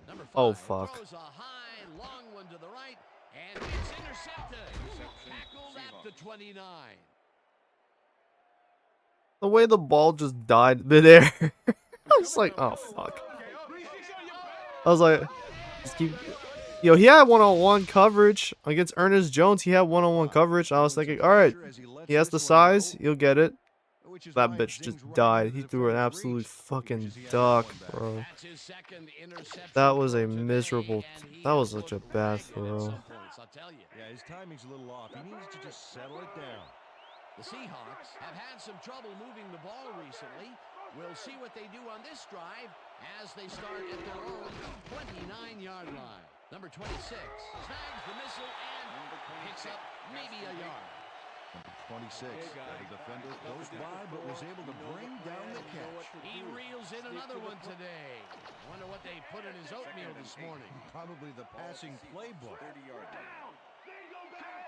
Number 5 Oh, fuck. throws a high, long one to the right, and it's intercepted. Tackled at the 29. The way the ball just died midair. I was like, oh, fuck. I was like, just keep... Yo, he had one-on-one coverage against Ernest Jones. He had one-on-one coverage. I was thinking, all right, he has the size. You'll get it. That bitch just died. He threw an absolute fucking duck, bro. That's his second interception That was a for today, miserable... and he That was has such a looked bad very good at throw. some points, I'll tell you. Yeah, his timing's a little off. He needs to just settle it down. The Seahawks have had some trouble moving the ball recently. We'll see what they do on this drive as they start at their own 29-yard line. Number 26 snags the missile and picks up maybe a yard. Number 26, the defender close by, but was able to bring down the catch. He reels in another one today. Wonder what they put in his oatmeal this morning. Probably the passing playbook. 30-yard line. Down.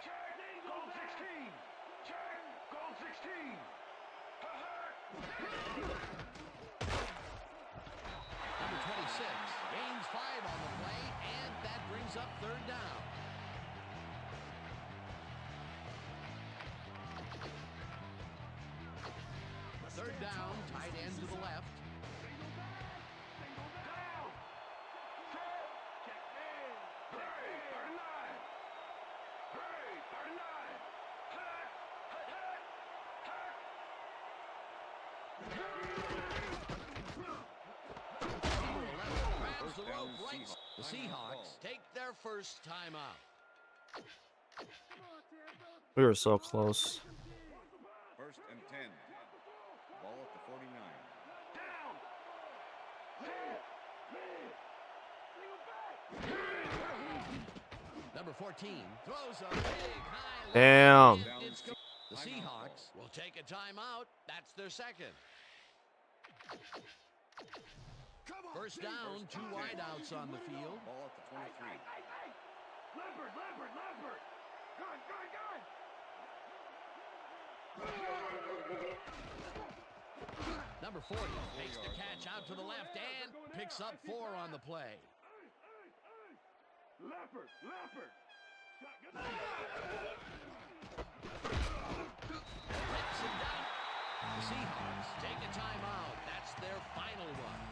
Check. Goal 16. Check. Goal 16. Number 26 gains 5 on the play, and that brings up third down. Third down, tight end to the left. Grabs the rope right. The Seahawks take their first timeout. We were so close. First and 10. Ball at the 49. Number 14 throws a big high. Damn. The Seahawks will take a timeout. That's their second. First down, 2 wideouts on the field. Ball at the 23. Leopard. Gun. Number 40 makes the catch out to the left and picks up 4 on the play. Leopard. Rips him down. The Seahawks take a timeout. That's their final one.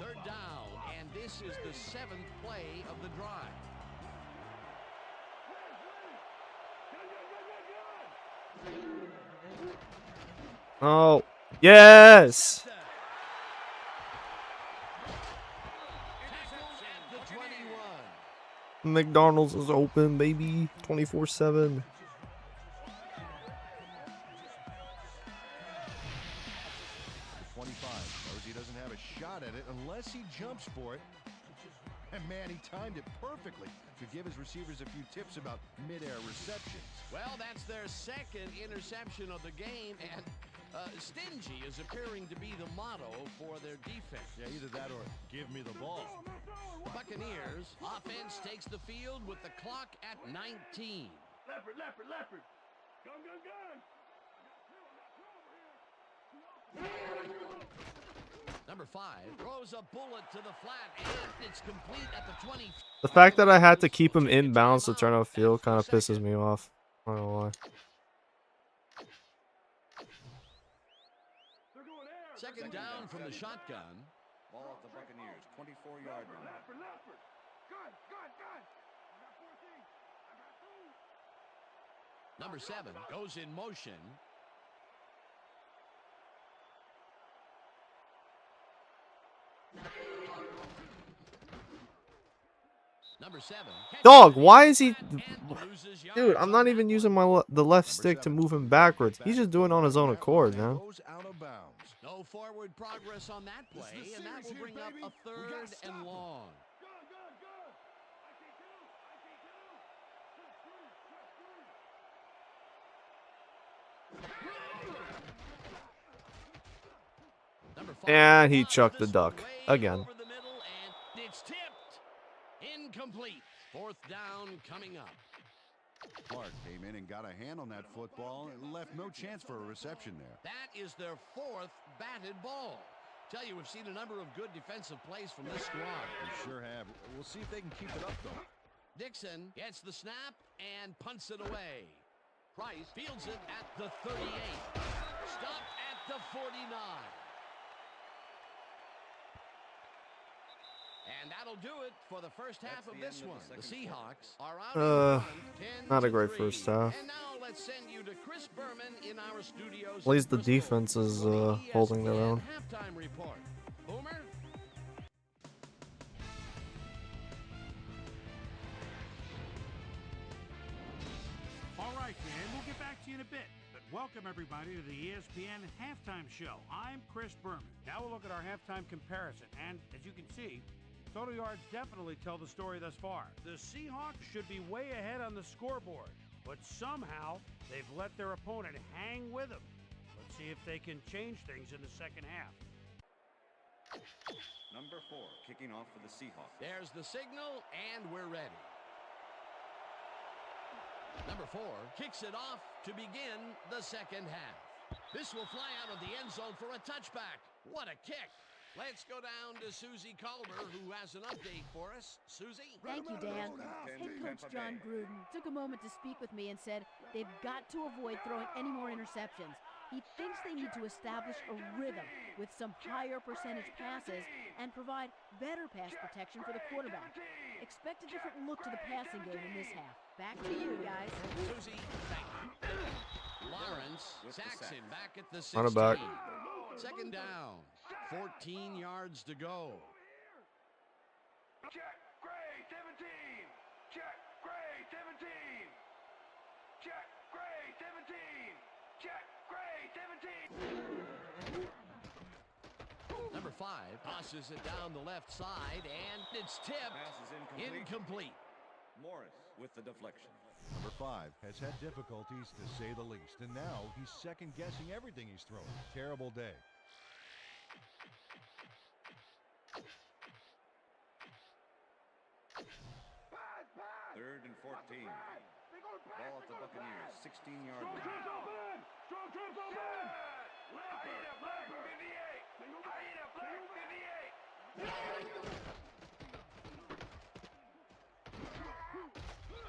Third down, and this is the 7th play of the drive. Oh, yes. Tackled at the 21. McDonald's is open, baby. 24/7. 25 knows he doesn't have a shot at it unless he jumps for it. And man, he timed it perfectly. Could give his receivers a few tips about mid-air receptions. Well, that's their second interception of the game, and stingy is appearing to be the motto for their defense. Yeah, either that or give me the ball. The Buccaneers offense takes the field with the clock at 19. Leopard. Gun. Number 5 throws a bullet to the flat, and it's complete at the 20. The fact that I had to keep him in bounds to turn off field kind of pisses me off. I don't know why. Second down from the shotgun. Ball at the Buccaneers, 24-yard line. Gun. Number 7 goes in motion. Number 7. Dog, why is he... Dude, I'm not even using the left stick to move him backwards. He's just doing it on his own accord, man. Goes out of bounds. No forward progress on that play, and that will bring up a third and long. Number 5. And he chucked the duck again. Over the middle, and it's tipped. Incomplete. Fourth down coming up. Clark came in and got a hand on that football and left no chance for a reception there. That is their 4th batted ball. Tell you, we've seen a number of good defensive plays from this squad. We sure have. We'll see if they can keep it up, though. Dixon gets the snap and punts it away. Price fields it at the 38. Stopped at the 49. And that'll do it for the first half of this one. The Seahawks are out. Not a great first half. And now let's send you to Chris Berman in our studios. At least the defense is holding their own. Halftime report. Boomer. All right, Dan, we'll get back to you in a bit. The Welcome, everybody, to the ESPN Halftime Show. I'm Chris Berman. Now we'll look at our halftime comparison. And as you can see, total yards definitely tell the story thus far. The Seahawks should be way ahead on the scoreboard, but somehow they've let their opponent hang with them. Let's see if they can change things in the second half. Number 4, kicking off for the Seahawks. There's the signal, and we're ready. Number 4 kicks it off to begin the second half. This will fly out of the end zone for a touchback. What a kick. Let's go down to Susie Culber, who has an update for us. Susie? Thank you, Dan. Head coach John Gruden took a moment to speak with me and said they've got to avoid throwing any more interceptions. He thinks they need to establish a rhythm with some higher percentage passes and provide better pass protection for the quarterback. Expect a different look to the passing game in this half. Back to you, guys. Susie, thank you. Lawrence Saxon back at the 16. Run it back. Second down. 14 yards to go. Check, Gray, 17. Check, Gray, 17. Check, Gray, 17. Check, Gray, 17. Number 5 tosses it down the left side, and it's tipped. Pass is Incomplete. Morris with the deflection. Number 5 has had difficulties, to say the least, and now he's second-guessing everything he's throwing. Terrible day. Third and 14. Ball at the Buccaneers, 16-yard line. Strong trips open! Hyena black 58! Hyena black 58!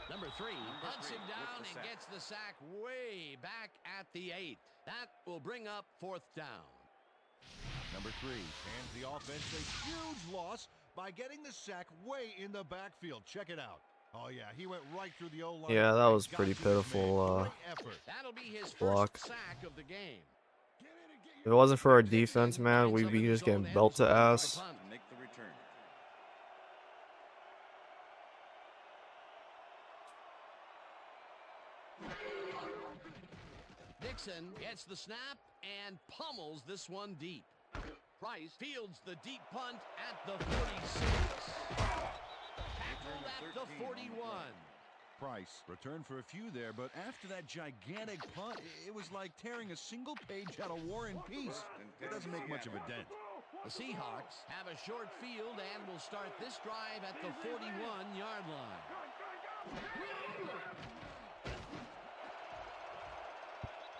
Number 3 hunts him down and gets the sack way back at the 8. That will bring up fourth down. Number 3 hands the offense a huge loss by getting the sack way in the backfield. Check it out. Oh, yeah, he went right through the O-line. Yeah, that was pretty pitiful That'll be his block. first sack of the game. If it wasn't for our defense, man, we'd be just getting belt to ass. Make the return. Dixon gets the snap and pummels this one deep. Price fields the deep punt at the 46. Tackled at the 41. Price returned for a few there, but after that gigantic punt, it was like tearing a single page out of War and Peace. It doesn't make much of a dent. The Seahawks have a short field and will start this drive at the 41-yard line.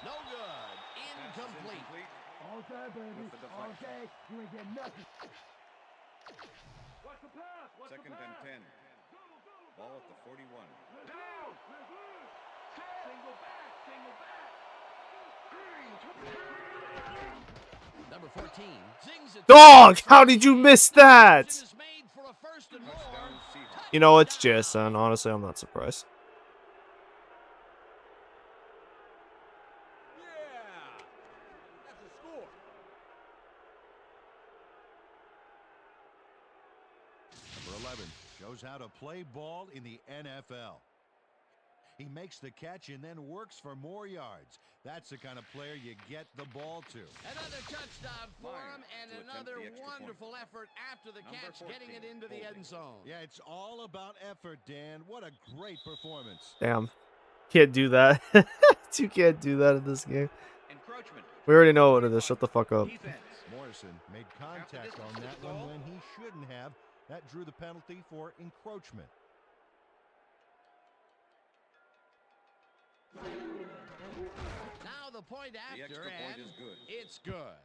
No good. Incomplete. Okay, baby. Okay, you ain't getting nothing. What's the pass? Second and 10. Ball at the 41. Down! Single back! Single back! Number 14 zings it. Dog, how did you miss that? Is made for a first and more. Touchdown, Seahawks. You know, it's JSN. Honestly, I'm not surprised. Yeah! That's a score. Number 11 shows how to play ball in the NFL. He makes the catch and then works for more yards. That's the kind of player you get the ball to. Another touchdown for him and to attempt another the extra wonderful effort after the Number catch, 14, getting it into the end zone. Yeah, it's all about effort, Dan. What a great performance. Damn. Can't do that. You can't do that in this game. Encroachment. We already know what it is. Shut the fuck up. Defense. Morrison made contact on that one when he shouldn't have. That drew the penalty for encroachment. Now the point The after, extra point and is good. it's good.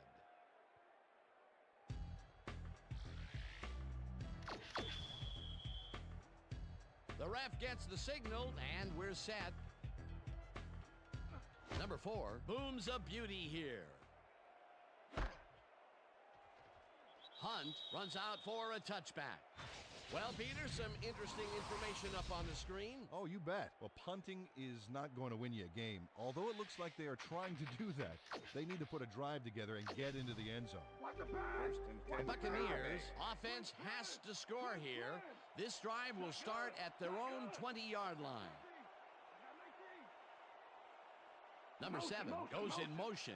The ref gets the signal, and we're set. Number 4 booms a beauty here. Hunt runs out for a touchback. Well, Peter, some interesting information up on the screen. Oh, you bet. Well, punting is not going to win you a game, although it looks like they are trying to do that. They need to put a drive together and get into the end zone. First and The 10. Buccaneers offense has to score here. This drive will start at their own 20-yard line. Number 7 goes in motion.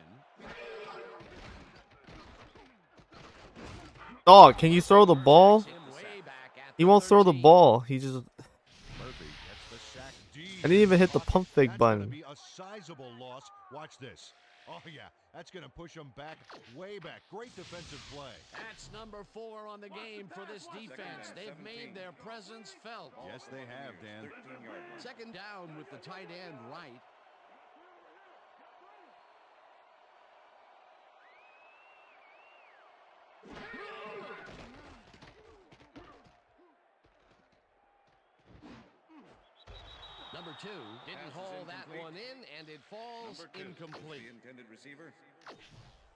Dog, can you throw the ball? He won't throw the 13. ball. He just. Murphy gets the sack deep. I didn't even hit the pump fake That's button. gonna be a sizable loss. Watch this. Oh yeah, that's gonna push him back, way back. Great defensive play. That's number 4 on the game for this defense. They've made their presence felt. Yes, they have, Dan. 13-yard line. Second down with the tight end right. Number 2 didn't Pass is haul that incomplete. one in, and it falls Number 2 is incomplete. the intended receiver.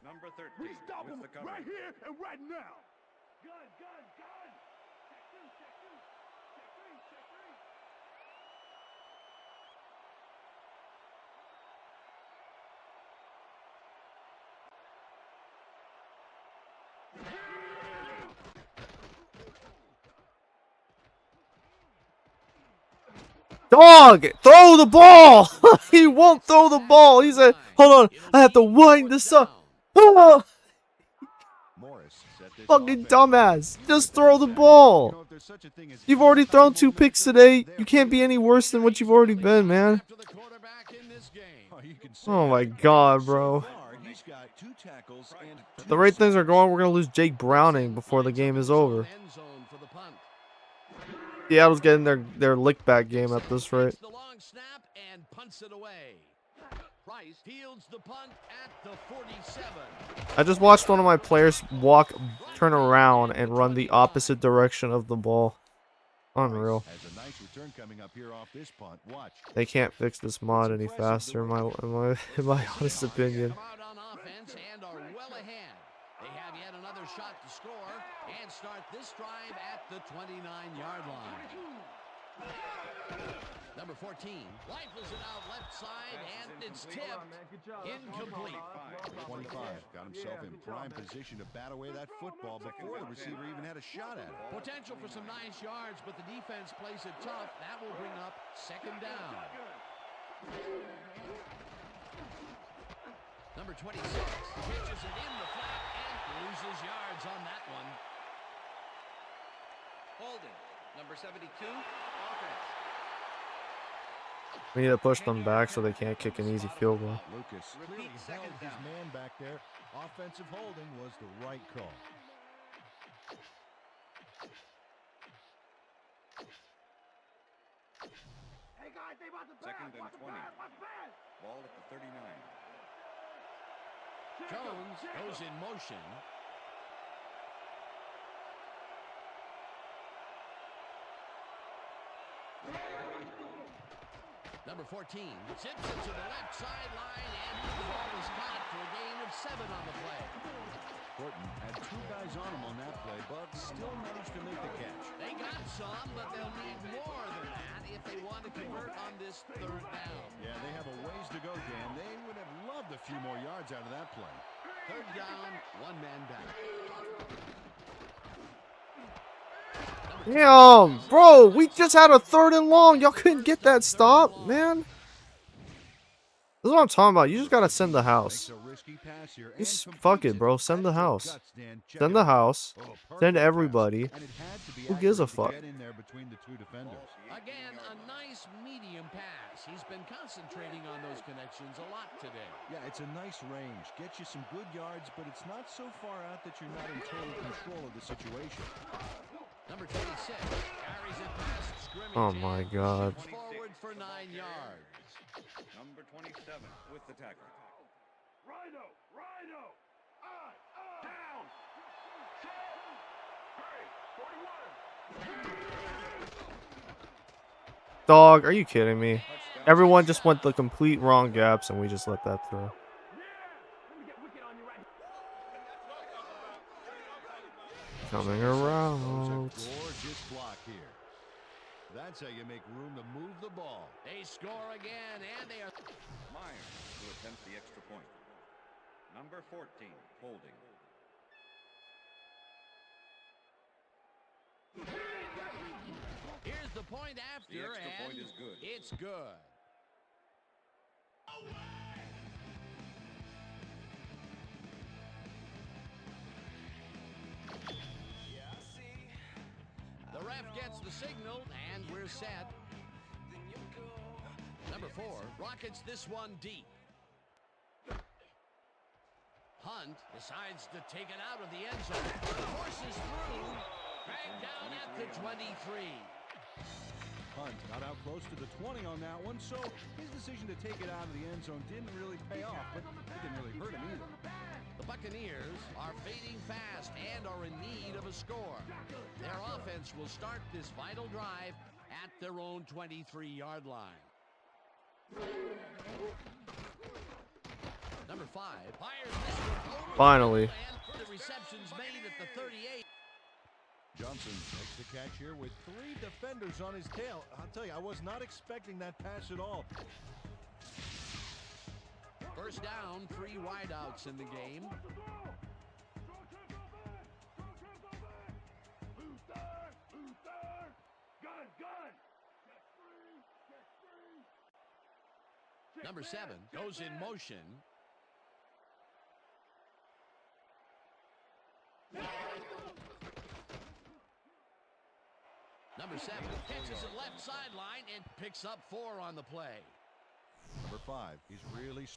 Number 13 We stop with him the cover. right here and right now. Gun, gun, gun. Check 2, check 2. Check 3, check 3. Dog, throw the ball. He won't throw the ball. He said, hold on, I have to wind this up. Oh, Morris set this fucking offense dumbass. up. Just throw the You ball. know, if there's such a thing as You've already thrown 2 momentum, picks today. they're You can't be any worse than what you've already been, man. After the quarterback in this game. Oh, you can say Oh that. my god, So bro. far, he's got 2 tackles and At the rate things are going, we're going to lose Jake Browning before the game is over. End zone for the punt. Seattle's getting their lick back game at this rate. Takes the long snap and punts it away. Price fields the punt at the 47. I just watched one of my players turn around and run the opposite direction of the ball. Unreal. has a nice return coming up here off this punt. Watch. They can't fix this mod any faster, in my honest opinion. Come out on offense and are well ahead. They have yet another shot to score and start this drive at the 29-yard line. Number 14 rifles it out left side, and it's tipped. Incomplete. 25 got himself in prime position to bat away that football before the receiver even had a shot at it. Potential for some nice yards, but the defense plays it tough. That will bring up second down. Number 26 pitches it in the flat and loses yards on that one. Holding. Number 72. Offense. We need to push them back so they can't kick an easy field goal. Lucas clearly held his man back there. Offensive holding was the right call. Hey guys, they about to pass. Second and Watch the 20. pass, watch the pass. Ball at the 39. Jones goes in motion. Number 14 zips it to the left sideline, and the ball is caught for a gain of 7 on the play. Horton had 2 guys on him on that play, but still managed to make the catch. They got some, but they'll need more than that if they want to convert on this third down. Yeah, they have a ways to go, Dan. They would have loved a few more yards out of that play. Third down, 1 man down. Damn, bro, we just had a 3rd and long. Y'all couldn't get that stop, man. This is what I'm talking about. You just gotta send the house. Makes a risky pass here and Just completes fuck it, bro. it. Send the That's house. guts, Dan. Check Send it the out. house. Oh, perfect Send pass. everybody. And it had to be Who gives a accurate to fuck? get in there between the 2 defenders. Again, a nice medium pass. He's been concentrating on those connections a lot today. Yeah, it's a nice range. Gets you some good yards, but it's not so far out that you're not in total control of the situation. Number 26 carries it past scrimmage. Oh my and God. shoots forward for 9 yards. Number 27 with the tackle. Rhino, Rhino. Down. Hurry, 41. Dog, are you kidding me? Everyone just went the complete wrong gaps and we just let that through. Yeah. Let me get wicked on you right Coming There's around. a gorgeous block here. That's how you make room to move the ball. They score again, and they are... Myers to attempt the extra point. Number 14 holding. Here's the point after, The extra and point is good. it's good. gets the signal, and we're set. Number 4 rockets this one deep. Hunt decides to take it out of the end zone. Forces through. Back down at the 23. Hunt got out close to the 20 on that one, so his decision to take it out of the end zone didn't really pay off, but it didn't really hurt him either. The Buccaneers are fading fast and are in need of a score. Their offense will start this vital drive at their own 23-yard line. Number 5 fires this one over. Finally. And the reception's made at the 38. Johnson makes the catch here with 3 defenders on his tail. I'll tell you, I was not expecting that pass at all. First down, 3 wideouts in the game. Number 7 goes in motion. Number 7 catches it left sideline and picks up 4 on the play. Number 5, he's really...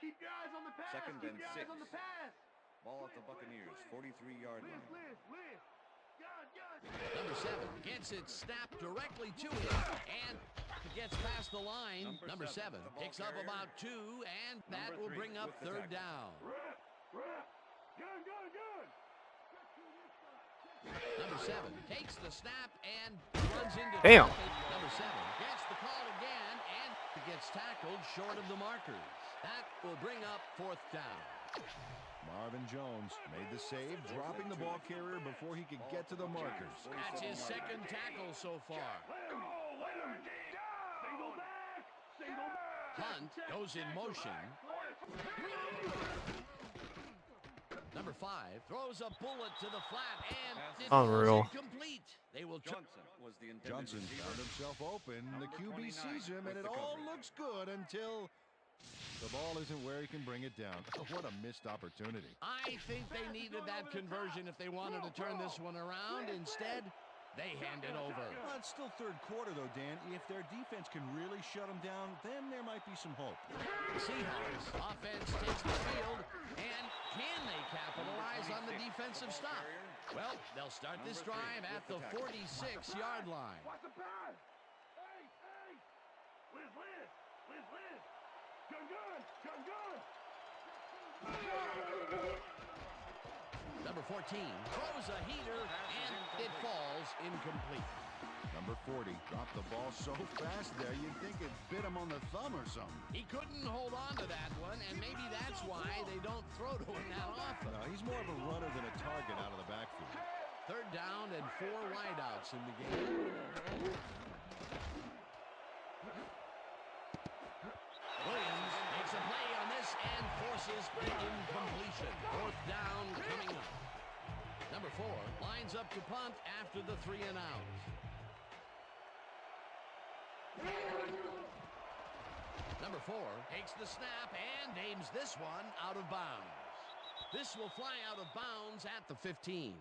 Keep your eyes on the pass. Second Keep and your 6. eyes on the pass. Ball at the Buccaneers, 43-yard line. Number 7 gets it snapped directly to him and gets past the line. Number 7 picks up about 2, and that will bring up 3rd down. Number 7 takes the snap and runs into Damn. traffic. Number 7 gets the call again and gets tackled short of the markers. That will bring up 4th down. Marvin Jones made the save, dropping the ball carrier before he could get to the markers. That's his 2nd tackle so far. Hunt goes in motion. Number 5 throws a bullet to the flat and it Unreal. was incomplete. They will Johnson was the intended Johnson receiver. found himself open. The QB sees him, and it all looks good until the ball isn't where he can bring it down. What a missed opportunity. I think they needed that conversion if they wanted to turn this one around. Instead, they hand it over. Well, it's still 3rd quarter, though, Dan. If their defense can really shut them down, then there might be some hope. The Seahawks offense takes the field, and can they capitalize on the defensive stop? Well, they'll start this drive at the 46-yard line. Watch the pass. Hey, hey. Liz. Gun. Number 14 throws a heater, and it falls incomplete. Number 40 dropped the ball so fast there, you'd think it bit him on the thumb or something. He couldn't hold on to that one, and maybe that's why they don't throw to him that often. No, he's more of a runner than a target out of the backfield. 3rd down and 4 wideouts in the game. Williams makes a play on this and forces the incompletion. 4th down coming up. Number 4 lines up to punt after the 3 and out. Number 4 takes the snap and aims this one out of bounds. This will fly out of bounds at the 15.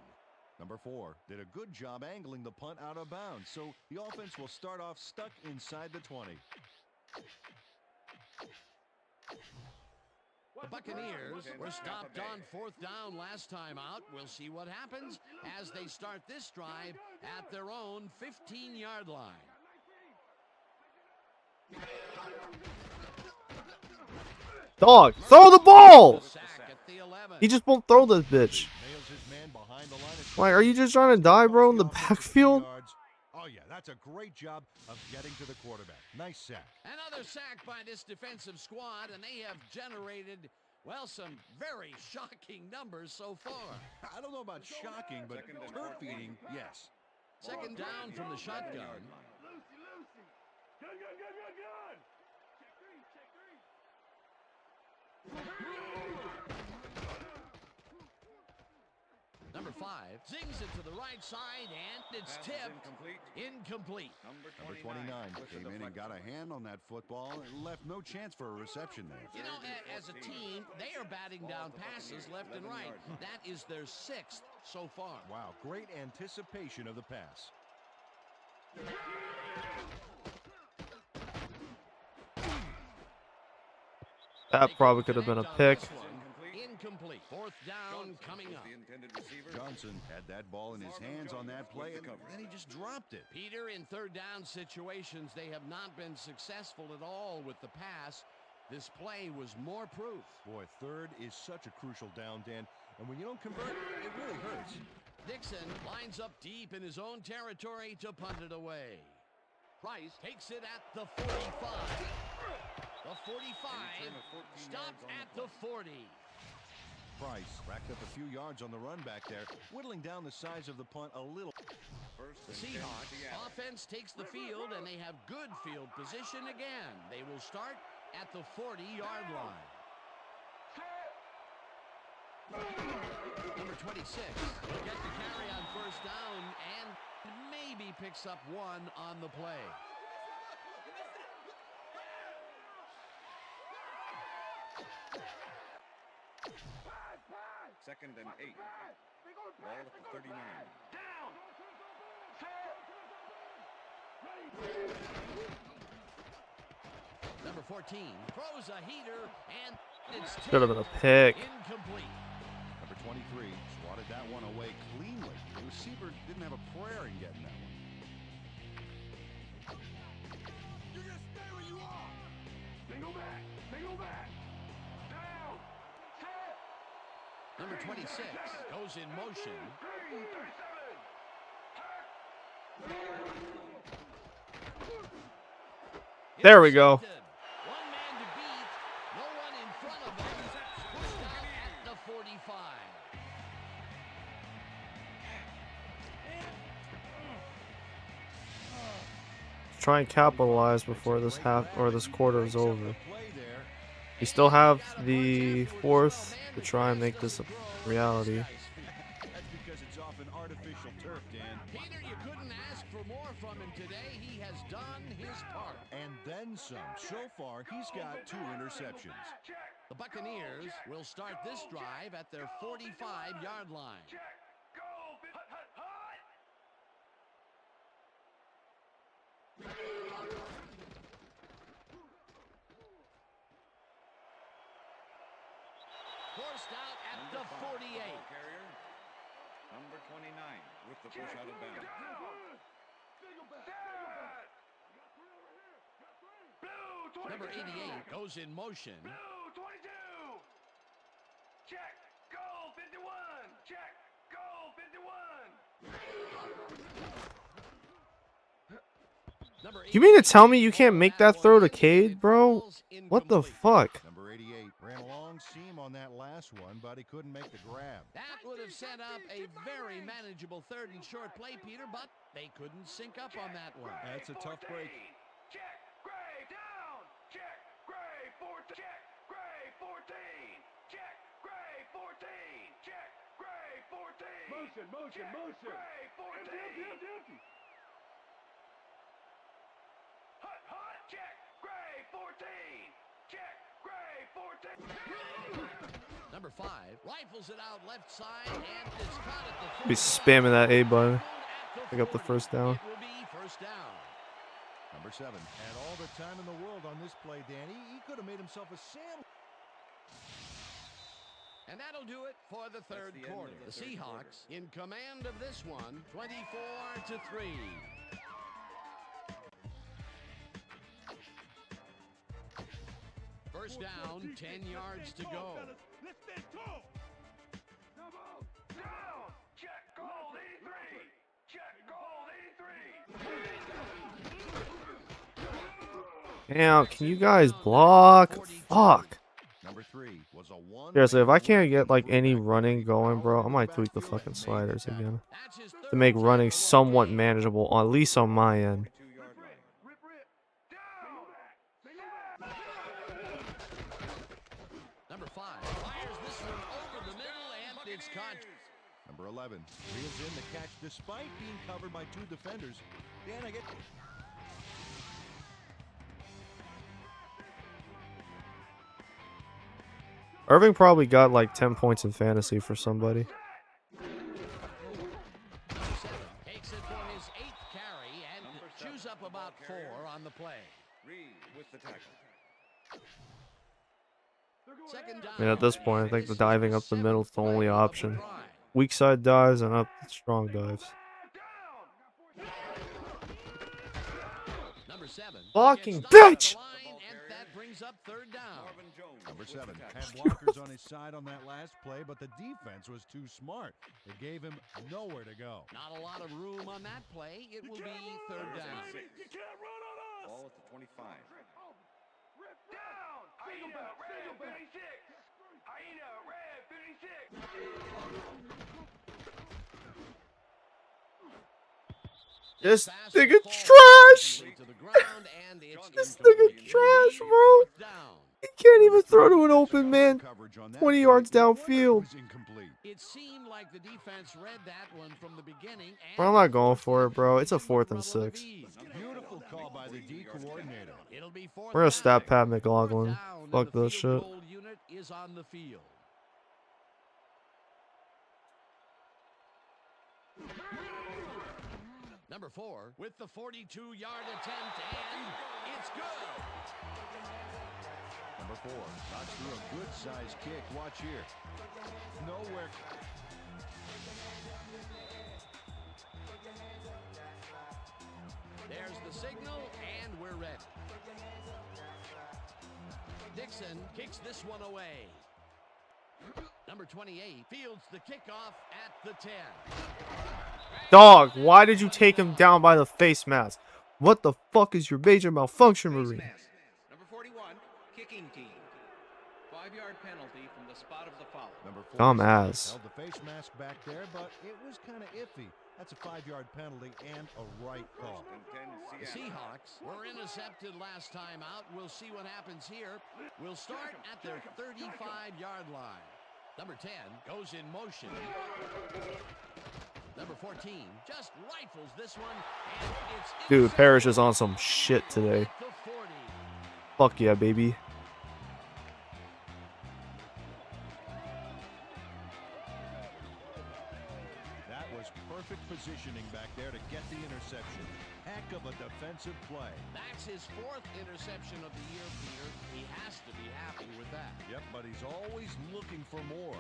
Number 4 did a good job angling the punt out of bounds, so the offense will start off stuck inside the 20. The Buccaneers were stopped on 4th down last time out. We'll see what happens as they start this drive at their own 15-yard line. Dog, throw the ball! Sack at the 11. He just won't throw this bitch. Nails his man behind the line of Like, are you just trying to die, bro, in the backfield? Oh, yeah, that's a great job of getting to the quarterback. Nice sack. Another sack by this defensive squad, and they have generated, well, some very shocking numbers so far. I don't know about shocking, but turf eating, yes. 2nd down from the shotgun. Lucy. Gun. Check 3. Number 5 zings it to the right side, and it's Pass is tipped. Incomplete. Number 29 came in and got a hand on that football and left no chance for a reception there. You know, as a team, they are batting down passes left and right. That is their 6th so far. Wow, great anticipation of the pass. That probably could have been a pick. Incomplete. 4th down coming up. Johnson had that ball in his hands on that play, and then he just dropped it. Peter, in 3rd down situations, they have not been successful at all with the pass. This play was more proof. Boy, 3rd is such a crucial down, Dan, and when you don't convert, it really hurts. Dixon lines up deep in his own territory to punt it away. Price takes it at the 45. The 45 stopped at the 40. Price racked up a few yards on the run back there, whittling down the size of the punt a little. The Seahawks offense takes the field, and they have good field position again. They will start at the 40-yard line. Number 26 will get the carry on 1st down and maybe picks up 1 on the play. Second and 8. Ball at the 39. Down. Number 14 throws a heater, and it's Should have been a pick. incomplete. Number 23 swatted that one away cleanly. The receiver didn't have a prayer in getting that one. You're gonna stay where you are. Single back. Single back. Down. Set. Number 26 goes in motion. 37. There we go. One man to beat, no one in front of him. Pushed out at the 45. Try and capitalize before this half or this quarter is over. We still have the 4th to try and make this a reality. That's because it's off an artificial turf, Dan. Peter, you couldn't ask for more from him today. He has done his part. And then some. So far, he's got 2 interceptions. The Buccaneers will start this drive at their 45-yard line. Forced out at the 48. Carrier. Number 29 with the push out of bounds. Number 88 goes in motion. Blue 22. Check. Goal 51. Check. Goal 51. Number You mean to 88 tell me you can't make that throw to Cade, bro? What the fuck? Number 88 ran a long seam on that last one, but he couldn't make the grab. That would have set up a very manageable 3rd and short play, Peter, but they couldn't sync up on that one. That's a tough break. Check. Gray down. Check. Gray 14. Check. Gray 14. Check. Gray 14. Check. Gray 14. Motion. Gray 14. Empty. Hot. Check. Gray 14. Check. Gray 14. Number 5 rifles it out left side, and it's caught at the 40. Be spamming that A button. At the Pick up the 40. 1st down. It will be 1st down. Number 7 had all the time in the world on this play, Danny. He could have made himself a sandwich. And that'll do it for the 3rd the end quarter. of The the third Seahawks in command of this one, 24-3. First down, 10 yards to go. Let's stand tall. Down. Check. Goal 83. Check. Goal 83. Damn, can you guys block? Fuck. Number 3 was a one. Seriously, if I can't get like any running going, bro, I might tweak the fucking sliders again That's his to make third running tackle. somewhat manageable, at least on my end. 2-yard line. Rip. Down. Number 5 fires this one over the middle, and it's caught. Number 11 reels in the catch despite being covered by 2 defenders. Dan, I get... Irving probably got like 10 points in fantasy for somebody. Takes it for his 8th carry and chews up about 4 on the play. Reed with the tackle. Second down. I mean, at this point, I think the diving up the middle is the only option. Weak side dives and up strong dives. Number 7. Fucking bitch! And that brings up 3rd down. Number 7 had blockers on his side on that last play, but the defense was too smart. It gave him nowhere to go. Not a lot of room on that play. It will be 3rd down. You can't run on us. Ball at the 25. Down. Hyena, red 56. Hyena, red 56. This nigga trash! This nigga trash, bro! He can't even throw to an open man 20 yards downfield. It seemed like the defense read that one from the beginning. Bro, I'm not going for it, bro. It's a 4th and 6. Beautiful call by the D coordinator. We're gonna stat Pat McLaughlin. Fuck this shit. Unit is on the field. Number 4 with the 42-yard attempt, and it's good. Number 4 knocks through a good-sized kick. Watch here. Nowhere. There's the signal, and we're ready. Dixon kicks this one away. Number 28 fields the kickoff at the 10. Dog, why did you take him down by the face mask? What the fuck is your major malfunction, Marine? Number 41, kicking team. 5-yard penalty from the spot of the foul. Number 4 Dumbass. held the face mask back there, but it was kind of iffy. That's a 5-yard penalty and a right call. The Seahawks were intercepted last time out. We'll see what happens here. We'll start at their 35-yard line. Number 10 goes in motion. Number 14 just rifles this one, and it's Dude, Parrish is on some shit today. at the 40. Fuck yeah, baby. That was perfect positioning back there to get the interception. Heck of a defensive play. That's his 4th interception of the year, Peter. He has to be happy with that. Yep, but he's always looking for more.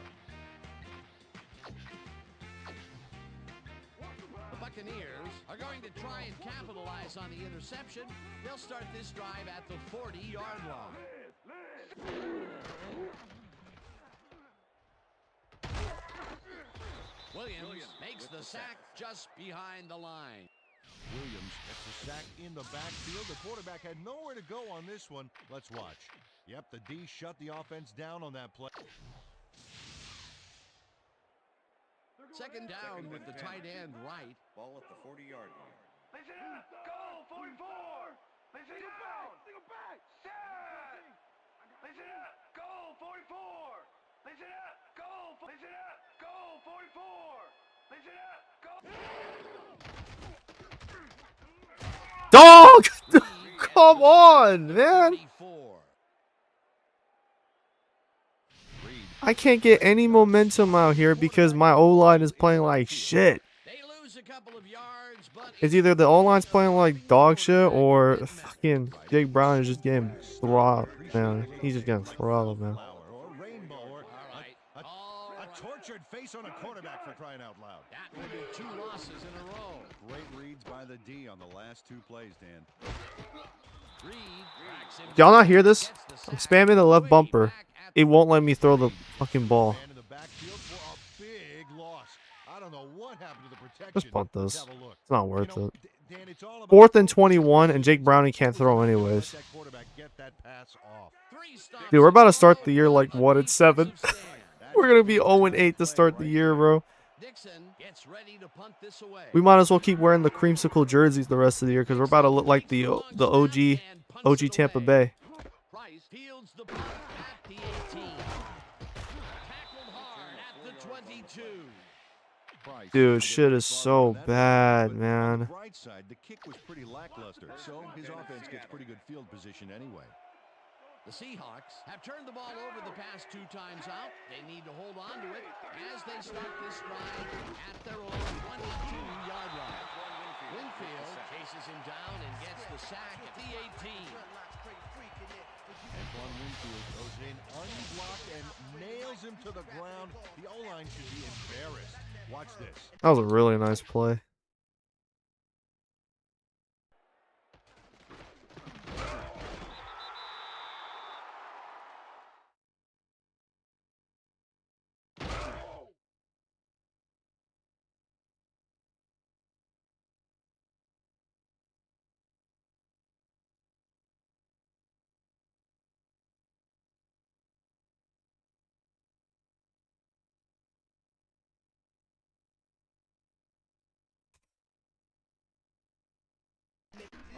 The Buccaneers are going to try and capitalize on the interception. They'll start this drive at the 40-yard line. Williams makes the sack just behind the line. Williams gets the sack in the backfield. The quarterback had nowhere to go on this one. Let's watch. Yep, the D shut the offense down on that play. Second down with the tight end right. Ball at the 40-yard line. Listen up. Go 44. Listen up. Back. Set. Listen up. Go 44. Listen up. Go. Listen up. Go 44. Listen up. Go. Dog! Come on, man! 34. I can't get any momentum out here because my O-line is playing like shit. They lose a couple of yards, but It's either the O-line's playing like dog shit or fucking Jake Brown is just getting throttled, man. He's just getting throttled, man. A tortured face on a quarterback for crying out loud. that would be 2 losses in a row. Great reads by the D on the last 2 plays, Dan. Reed tracks him Y'all not down, hear this? gets the I'm sack spamming the left way bumper. back at It won't let me throw the fucking ball. Man in the backfield for a big loss. I don't know what happened to the protection. Let's punt Let's this. have a look. It's not worth You know, it. Dan, it's all about 4th and 21, and Jake Browning can't throw anyways. Let that quarterback get that pass off. 3 stops Dude, we're about to in a start row the year like on 1 and 7. defensive stand. We're gonna be 0-8 to start the year, bro. Dixon gets ready to punt this away. We might as well keep wearing the creamsicle jerseys the rest of the year because we're about to look like the OG Tampa Bay. Price fields the punt at the 18. Tackled hard at the 22. Price. Dude, shit is so bad, man. On the bright side, the kick was pretty lackluster, so his offense gets pretty good field position anyway. The Seahawks have turned the ball over the past 2 times out. They need to hold on to it as they start this drive at their own 22-yard line. Winfield chases him down and gets the sack at the 18. Antoine Winfield goes in unblocked and nails him to the ground. The O-line should be embarrassed. Watch this. That was a really nice play.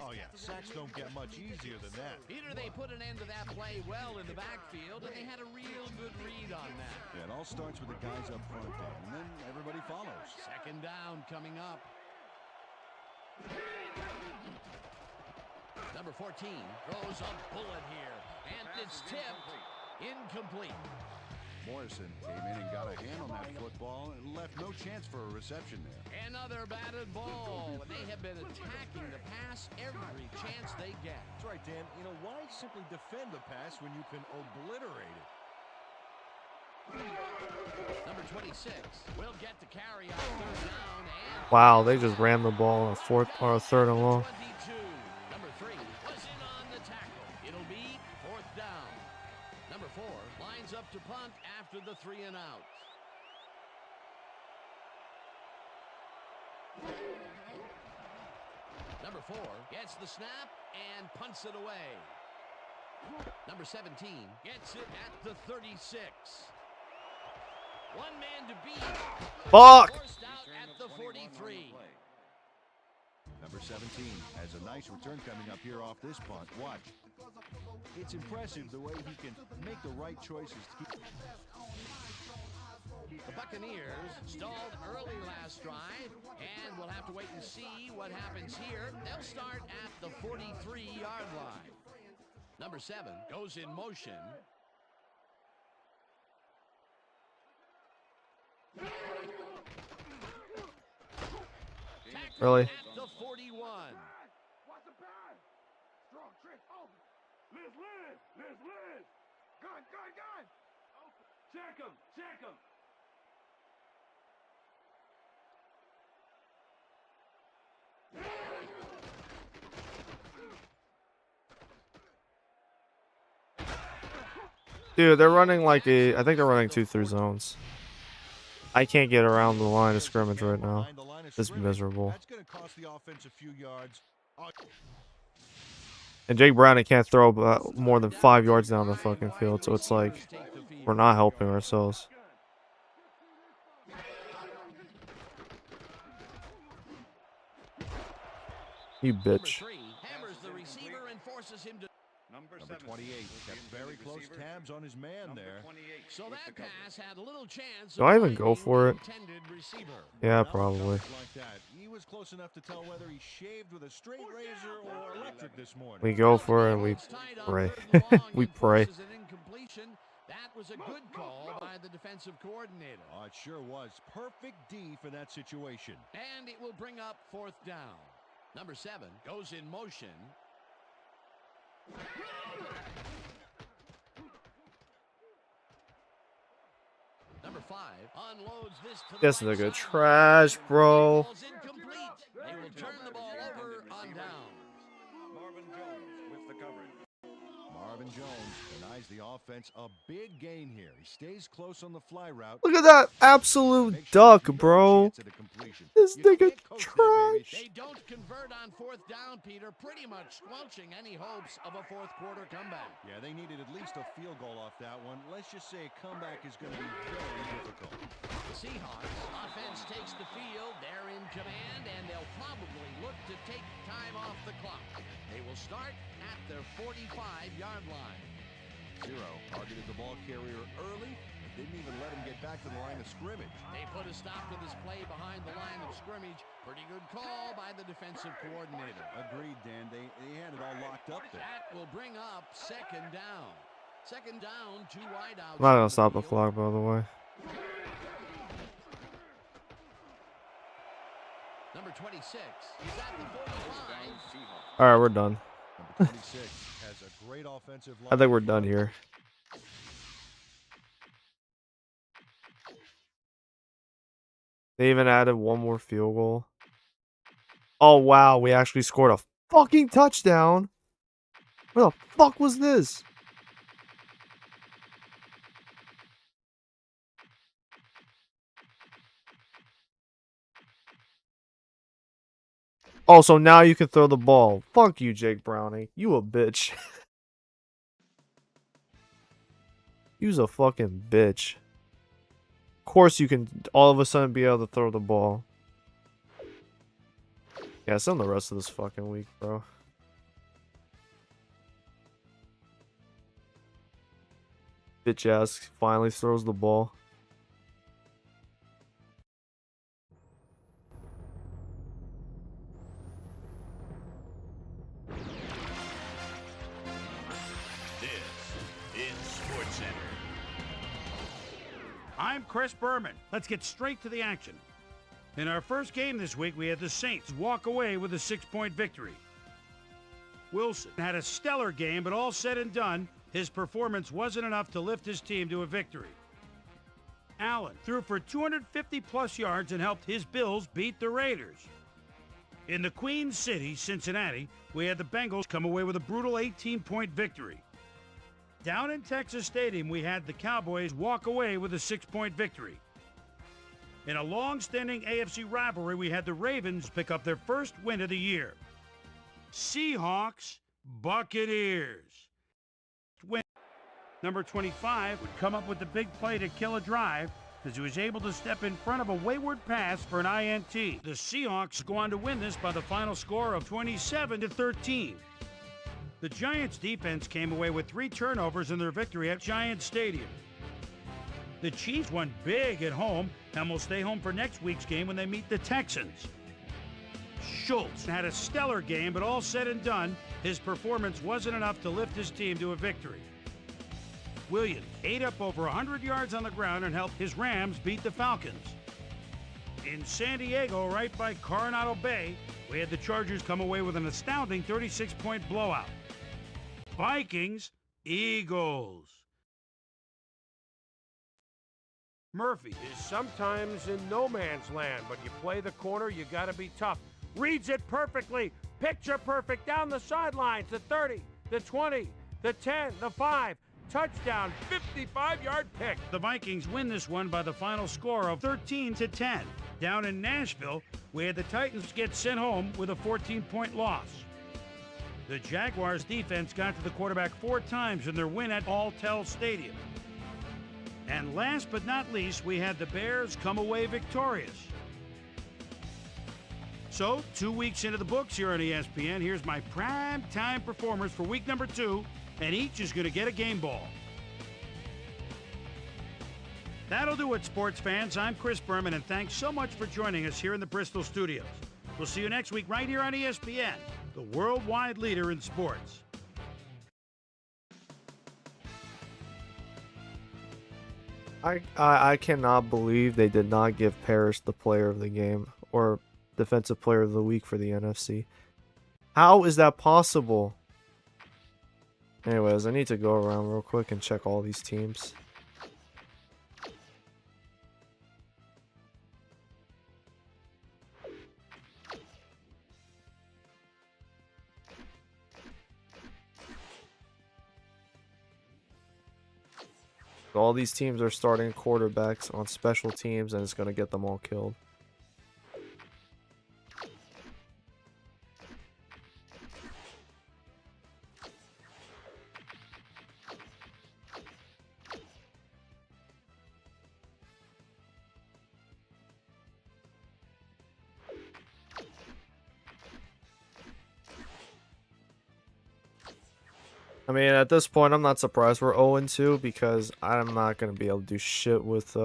Oh, yeah, sacks don't get much easier than that. Peter, they put an end to that play well in the backfield, and they had a real good read on that. Yeah, it all starts with the guys up front there, and then everybody follows. Second down coming up. Number 14 throws a bullet here, and it's tipped. Incomplete. Morrison came in and got a hand on that football and left no chance for a reception there. Another batted ball. They have been attacking the pass every chance they get. That's right, Dan. You know, why simply defend the pass when you can obliterate it? Number 26 will get the carry on third down. And Wow, they just ran the ball on a fourth or a third and long. 22. Number 3 was in on the tackle. It'll be fourth down. Number 4 lines up to punt after the 3 and out. Number 4 gets the snap and punts it away. Number 17 gets it at the 36. One man to beat. Fuck! Forced out at the 43. Number 17 has a nice return coming up here off this punt. Watch. It's impressive the way he can make the right choices to keep. The Buccaneers stalled early last drive, and we'll have to wait and see what happens here. They'll start at the 43-yard line. Number 7 goes in motion. Really? At the 41. What's the pass? Strong trick. Oh, Liz. Gun. Check him. Dude, they're running like I think they're running 2-3 zones. I can't get around the line of scrimmage right now. It's miserable. That's going to cost the offense a few yards. And Jake Browning can't throw more than 5 yards down the fucking field, so it's like we're not helping ourselves. You bitch. Number 3 hammers the receiver and forces him to. Number 28 kept very close tabs on his man there. So that pass had a little chance. Do I even go for it? Yeah, Not probably. like that. He was close enough to tell whether he shaved with a straight razor or electric this morning. We go for it and we pray. We pray. That was a good call by the defensive coordinator. Oh, it sure was. Perfect D for that situation. And it will bring up fourth down. Number 7 goes in motion. Number 5 unloads this to This the is a good right side. trash, bro. Ball's incomplete. They will turn the ball over on downs. Marvin Jones with the coverage. Marvin Jones denies the offense a big gain here. He stays close on the fly route. Look at that absolute Make sure duck, there's no bro. chance at a completion. This You nigga can't coach that, baby. trash. They don't convert on fourth down, Peter, pretty much squelching any hopes of a fourth quarter comeback. Yeah, they needed at least a field goal off that one. Let's just say a comeback is going to be very difficult. The Seahawks offense takes the field. They're in command, and they'll probably look to take time off the clock. They will start at their 45-yard line. Zero targeted the ball carrier early, Didn't even let him get back to the line of scrimmage. They put a stop to this play behind the line of scrimmage. Pretty good call by the defensive coordinator. Agreed, Dan. They had it all locked up there. That will bring up second down. Second down, 2 wideouts. I'm not gonna stop the clock, by the way. Number 26. He's at the 45. All right, we're done. Number 26 has a great offensive line. I think we're done here. They even added one more field goal. Oh, wow. We actually scored a fucking touchdown. What the fuck was this? Oh, so now you can throw the ball. Fuck you, Jake Browning. You a bitch. You's a fucking bitch. Of course you can all of a sudden be able to throw the ball. Yeah, send the rest of this fucking week, bro. Bitch ass finally throws the ball. This is SportsCenter. I'm Chris Berman. Let's get straight to the action. In our first game this week, we had the Saints walk away with a 6-point victory. Wilson had a stellar game, but all said and done, his performance wasn't enough to lift his team to a victory. Allen threw for 250-plus yards and helped his Bills beat the Raiders. In the Queen City, Cincinnati, we had the Bengals come away with a brutal 18-point victory. Down in Texas Stadium, we had the Cowboys walk away with a 6-point victory. In a long-standing AFC rivalry, we had the Ravens pick up their first win of the year. Seahawks, Buccaneers. Win. Number 25 would come up with the big play to kill a drive as he was able to step in front of a wayward pass for an INT. The Seahawks go on to win this by the final score of 27-13. The Giants' defense came away with 3 turnovers in their victory at Giants Stadium. The Chiefs won big at home and will stay home for next week's game when they meet the Texans. Schultz had a stellar game, but all said and done, his performance wasn't enough to lift his team to a victory. Williams ate up over 100 yards on the ground and helped his Rams beat the Falcons. In San Diego, right by Coronado Bay, we had the Chargers come away with an astounding 36-point blowout. Vikings, Eagles. Murphy is sometimes in no man's land, but you play the corner, you got to be tough. Reads it perfectly, picture perfect down the sidelines, the 30, the 20, the 10, the 5, touchdown, 55-yard pick. The Vikings win this one by the final score of 13-10. Down in Nashville, we had the Titans get sent home with a 14-point loss. The Jaguars' defense got to the quarterback 4 times in their win at Alltel Stadium. And last but not least, we had the Bears come away victorious. So, 2 weeks into the books here on ESPN, here's my prime time performers for week number 2, and each is going to get a game ball. That'll do it, sports fans. I'm Chris Berman, and thanks so much for joining us here in the Bristol studios. We'll see you next week right here on ESPN, the worldwide leader in sports. I cannot believe they did not give Parrish the player of the game or defensive player of the week for the NFC. How is that possible? Anyways, I need to go around real quick and check all these teams. All these teams are starting quarterbacks on special teams, and it's going to get them all killed. I mean, at this point, I'm not surprised we're 0-2 because I'm not going to be able to do shit with,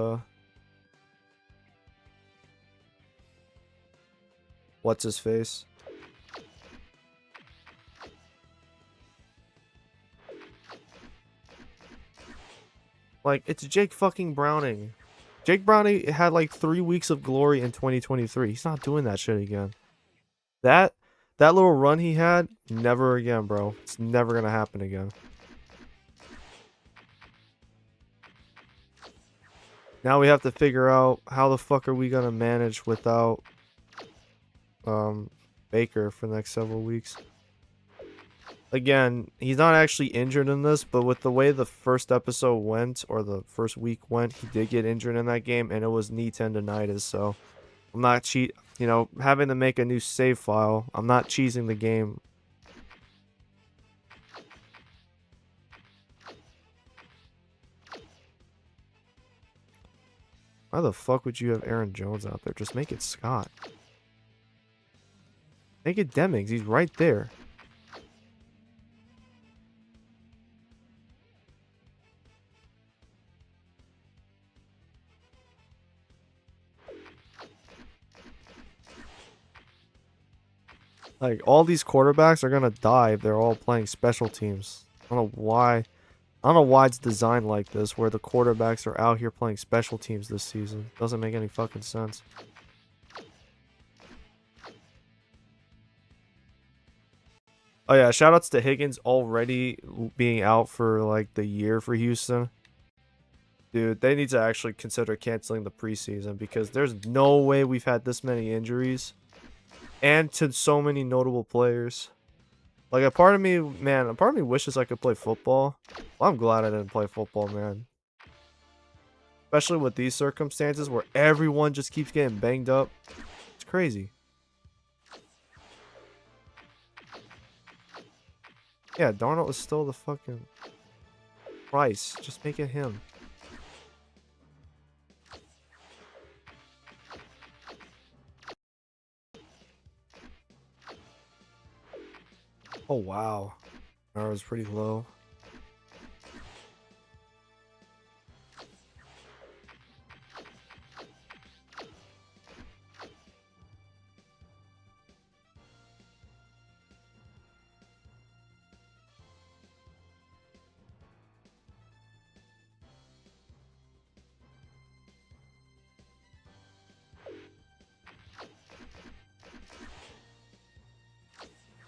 what's his face? Like, it's Jake fucking Browning. Jake Browning had like 3 weeks of glory in 2023. He's not doing that shit again. That little run he had, never again, bro. It's never gonna happen again. Now we have to figure out how the fuck are we gonna manage without Baker for the next several weeks. Again, he's not actually injured in this, but with the way the first episode went, or the first week went, he did get injured in that game, and it was knee tendinitis, so I'm not having to make a new save file. I'm not cheesing the game. Why the fuck would you have Aaron Jones out there? Just make it Scott. Make it Demings. He's right there. Like, all these quarterbacks are gonna die if they're all playing special teams. I don't know why. I don't know why it's designed like this, where the quarterbacks are out here playing special teams this season. Doesn't make any fucking sense. Oh yeah, shoutouts to Higgins already being out for like the year for Houston. Dude, they need to actually consider canceling the preseason because there's no way we've had this many injuries. And to so many notable players. Like, a part of me wishes I could play football. Well, I'm glad I didn't play football, man. Especially with these circumstances where everyone just keeps getting banged up. It's crazy. Yeah, Darnold is still the fucking price. Just make it him. Oh, wow. That was pretty low.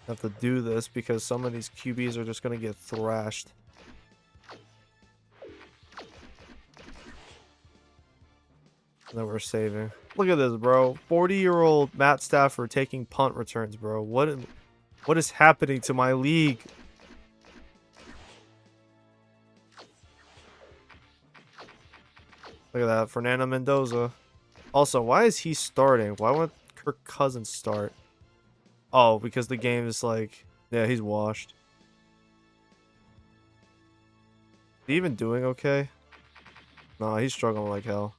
Have to do this because some of these QBs are just going to get thrashed. That we're saving. Look at this, bro. 40-year-old Matt Stafford taking punt returns, bro. What is happening to my league? Look at that, Fernando Mendoza. Also, why is he starting? Why won't Kirk Cousins start? Oh, because the game is like... Yeah, he's washed. Is he even doing okay? No, he's struggling like hell.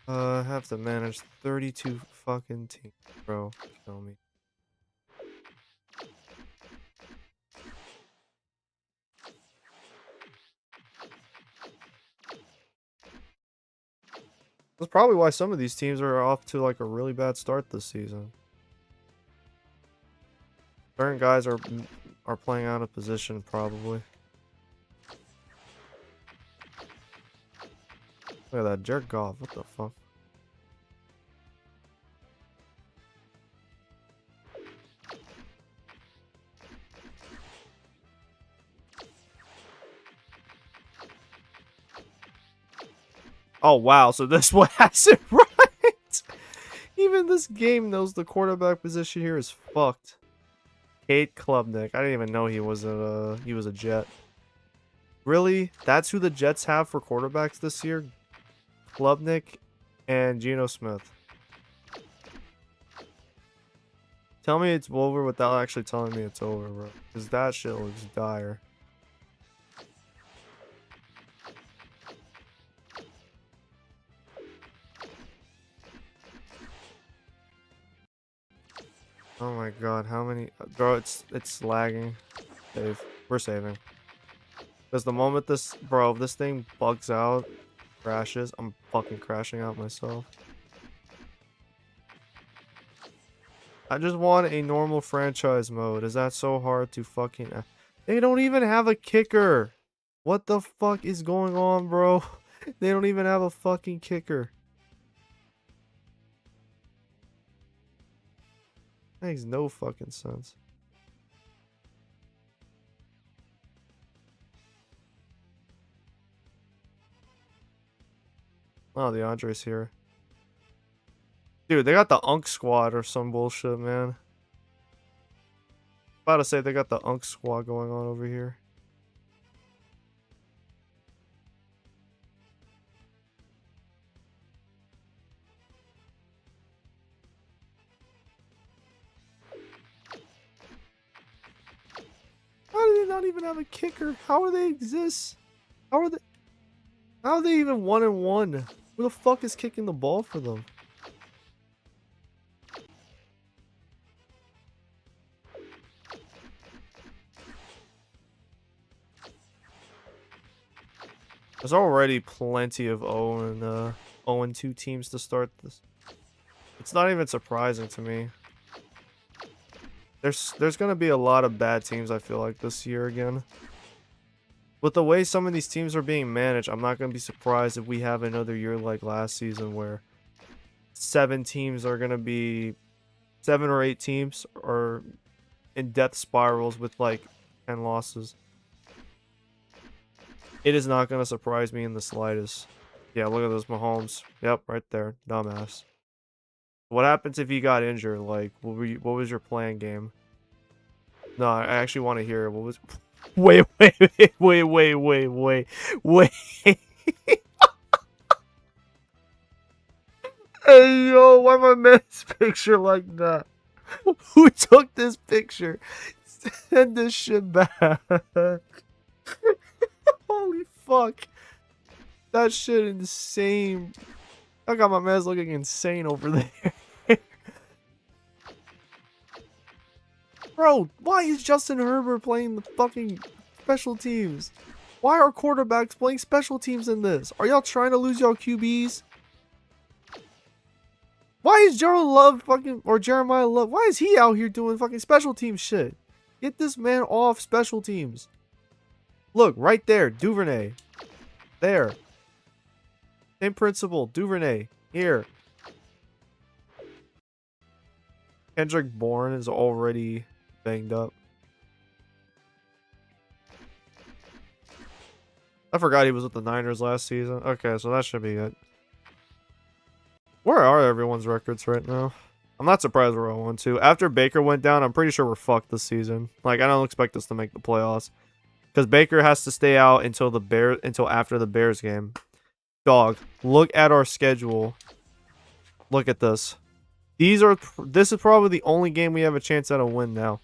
I have to manage 32 fucking teams, bro. Kill me. That's probably why some of these teams are off to like a really bad start this season. Certain guys are playing out of position, probably. Look at that, Jared Goff. What the fuck? Oh wow, so this one has it right. Even this game knows the quarterback position here is fucked. Kate Klubnik. I didn't even know he was a Jet. Really? That's who the Jets have for quarterbacks this year? Klubnik and Geno Smith. Tell me it's over without actually telling me it's over, bro. Because that shit looks dire. Oh my god, how many... Bro, it's lagging. Save. We're saving. Because the moment this... Bro, if this thing bugs out, crashes, I'm fucking crashing out myself. I just want a normal franchise mode. Is that so hard to fucking... They don't even have a kicker. What the fuck is going on, bro? They don't even have a fucking kicker. Makes no fucking sense. Oh, the Andre's here. Dude, they got the Unk Squad or some bullshit, man. About to say they got the Unk Squad going on over here. How do they not even have a kicker? How do they exist? How are they even 1-1? Who the fuck is kicking the ball for them? There's already plenty of 0-2 teams to start this. It's not even surprising to me. There's gonna be a lot of bad teams, I feel like, this year again. With the way some of these teams are being managed, I'm not gonna be surprised if we have another year like last season where 7 teams are gonna be 7 or 8 teams are in death spirals with like 10 losses. It is not gonna surprise me in the slightest. Yeah, look at this Mahomes. Yep, right there, dumbass. What happens if you got injured? Like, what was your plan game? No, I actually want to hear what was. Wait. Hey yo, why my man's picture like that? Who took this picture? Send this shit back. Holy fuck. That shit insane. I got my man's looking insane over there. Bro, why is Justin Herbert playing the fucking special teams? Why are quarterbacks playing special teams in this? Are y'all trying to lose y'all QBs? Why is Gerald Love fucking, or Jeremiah Love, why is he out here doing fucking special team shit? Get this man off special teams. Look, right there, Duvernay. There. Same principle, Duvernay. Here. Kendrick Bourne is already banged up. I forgot he was with the Niners last season. Okay, so that should be it. Where are everyone's records right now? I'm not surprised we're 0-2. After Baker went down, I'm pretty sure we're fucked this season. Like, I don't expect us to make the playoffs. Because Baker has to stay out until after the Bears game. Dog, look at our schedule. Look at this. This is probably the only game we have a chance at a win now.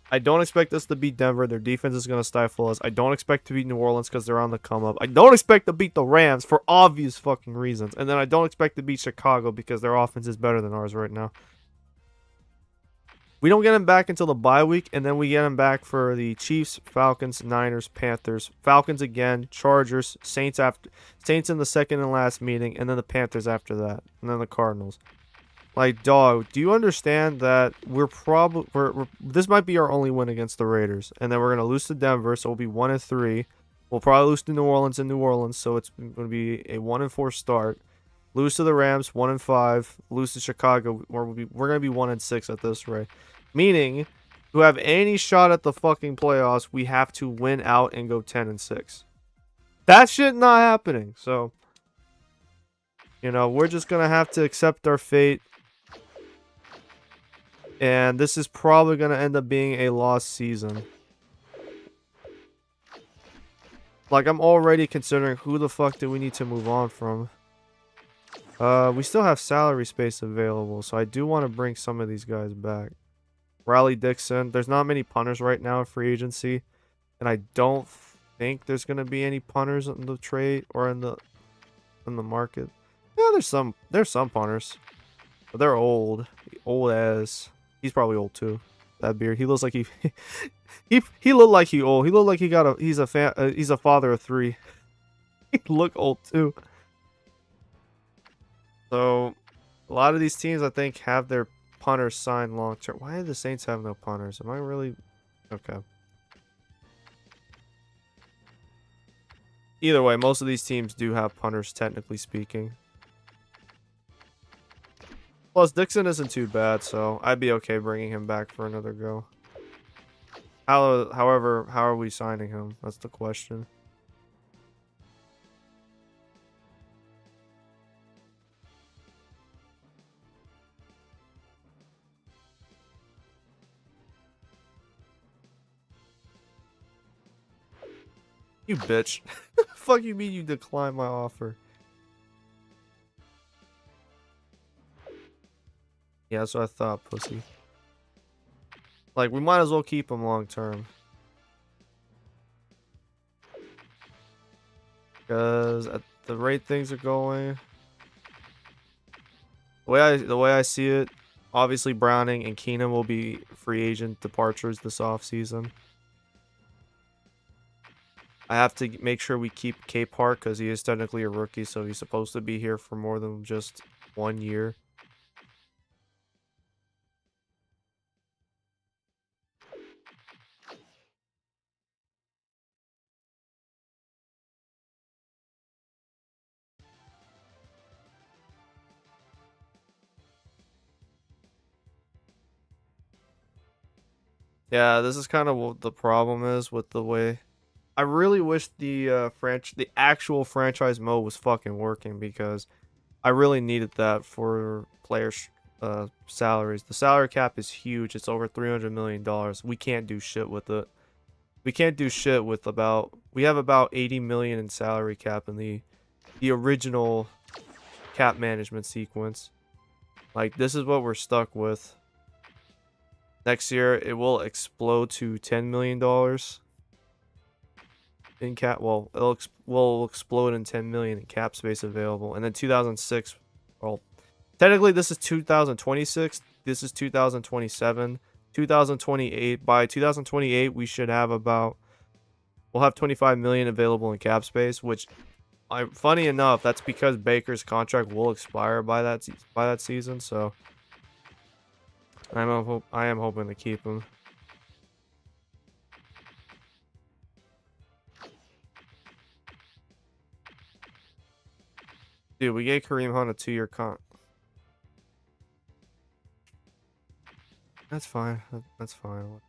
I don't expect us to beat Denver. Their defense is going to stifle us. I don't expect to beat New Orleans because they're on the come up. I don't expect to beat the Rams for obvious fucking reasons. And then I don't expect to beat Chicago because their offense is better than ours right now. We don't get them back until the bye week, and then we get them back for the Chiefs, Falcons, Niners, Panthers, Falcons again, Chargers, Saints in the second and last meeting, and then the Panthers after that, and then the Cardinals. Like, dog, do you understand that this might be our only win against the Raiders, and then we're gonna lose to Denver, so we'll be 1-3. We'll probably lose to New Orleans in New Orleans, so it's gonna be a 1-4 start. Lose to the Rams, 1-5. Lose to Chicago, we're gonna be 1-6 at this rate. Meaning, to have any shot at the fucking playoffs, we have to win out and go 10-6. That shit not happening. So, you know, we're just gonna have to accept our fate. And this is probably gonna end up being a lost season. Like, I'm already considering who the fuck do we need to move on from. We still have salary space available, so I do want to bring some of these guys back. Riley Dixon. There's not many punters right now in free agency, and I don't think there's gonna be any punters in the trade or in the market. Yeah, there's some punters, but they're old, old as. He's probably old too. That beard. He looks like he he looked like he old. He looked like he's a father of 3. He look old too. So a lot of these teams I think have their punters signed long term. Why do the Saints have no punters? Am I really okay? Either way, most of these teams do have punters, technically speaking. Plus, Dixon isn't too bad, so I'd be okay bringing him back for another go. However, how are we signing him? That's the question. You bitch. Fuck you mean you declined my offer? Yeah, that's what I thought, pussy. Like, we might as well keep him long term. Because at the rate things are going, the way I see it, obviously Browning and Keenum will be free agent departures this offseason. I have to make sure we keep K Park because he is technically a rookie, so he's supposed to be here for more than just 1 year. Yeah, this is kind of what the problem is with the way. I really wish the actual franchise mode was fucking working because I really needed that for players' salaries. The salary cap is huge. It's over $300 million. We can't do shit with it. We can't do shit with we have about 80 million in salary cap in the original cap management sequence. Like, this is what we're stuck with. Next year, it will explode to $10 million in cap. Well, will explode in 10 million in cap space available. And then 2006, well, technically this is 2026. This is 2027. 2028. By 2028, we should have we'll have 25 million available in cap space, which, funny enough, that's because Baker's contract will expire by that season. So I am hoping to keep him. Dude, we gave Kareem Hunt a 2-year con. That's fine. That's fine.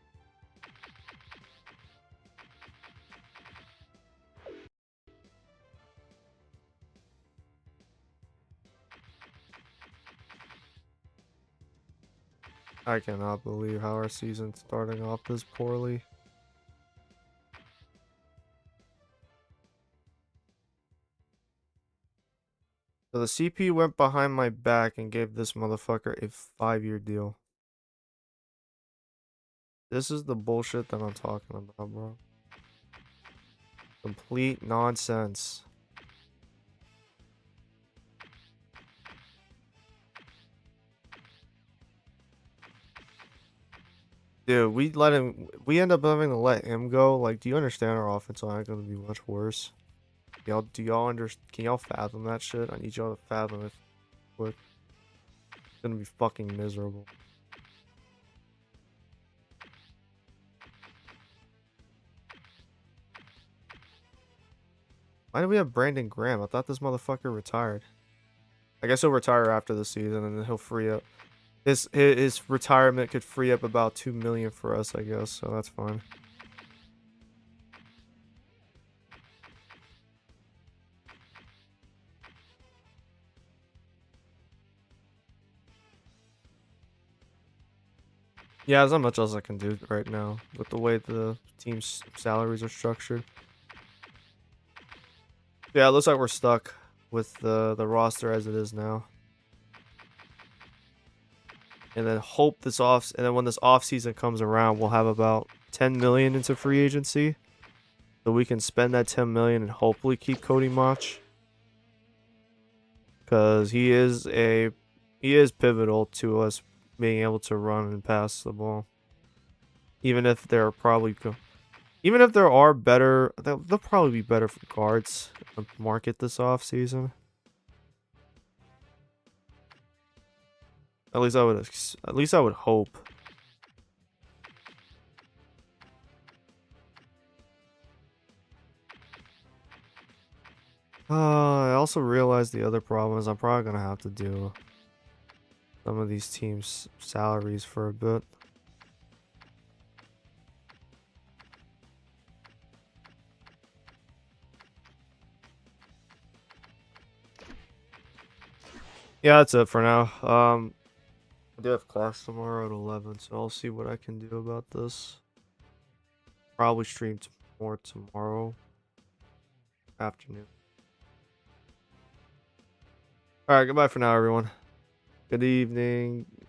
I cannot believe how our season's starting off this poorly. So the CP went behind my back and gave this motherfucker a 5-year deal. This is the bullshit that I'm talking about, bro. Complete nonsense. Dude, we end up having to let him go. Like, do you understand our offense line is going to be much worse? Can y'all fathom that shit? I need y'all to fathom it quick. It's going to be fucking miserable. Why do we have Brandon Graham? I thought this motherfucker retired. I guess he'll retire after the season and then he'll free up. His retirement could free up about $2 million for us, I guess, so that's fine. Yeah, there's not much else I can do right now with the way the team's salaries are structured. Yeah, it looks like we're stuck with the roster as it is now. And then hope this off, and then when this off season comes around, we'll have about 10 million into free agency, so we can spend that 10 million and hopefully keep Cody Mach, because he is pivotal to us being able to run and pass the ball. Even if there are better, they'll probably be better for guards in the market this off season. At least I would hope. I also realized the other problem is I'm probably gonna have to do some of these teams' salaries for a bit. Yeah, that's it for now. I do have class tomorrow at 11, so I'll see what I can do about this. Probably stream more tomorrow afternoon. Alright, goodbye for now, everyone. Good evening.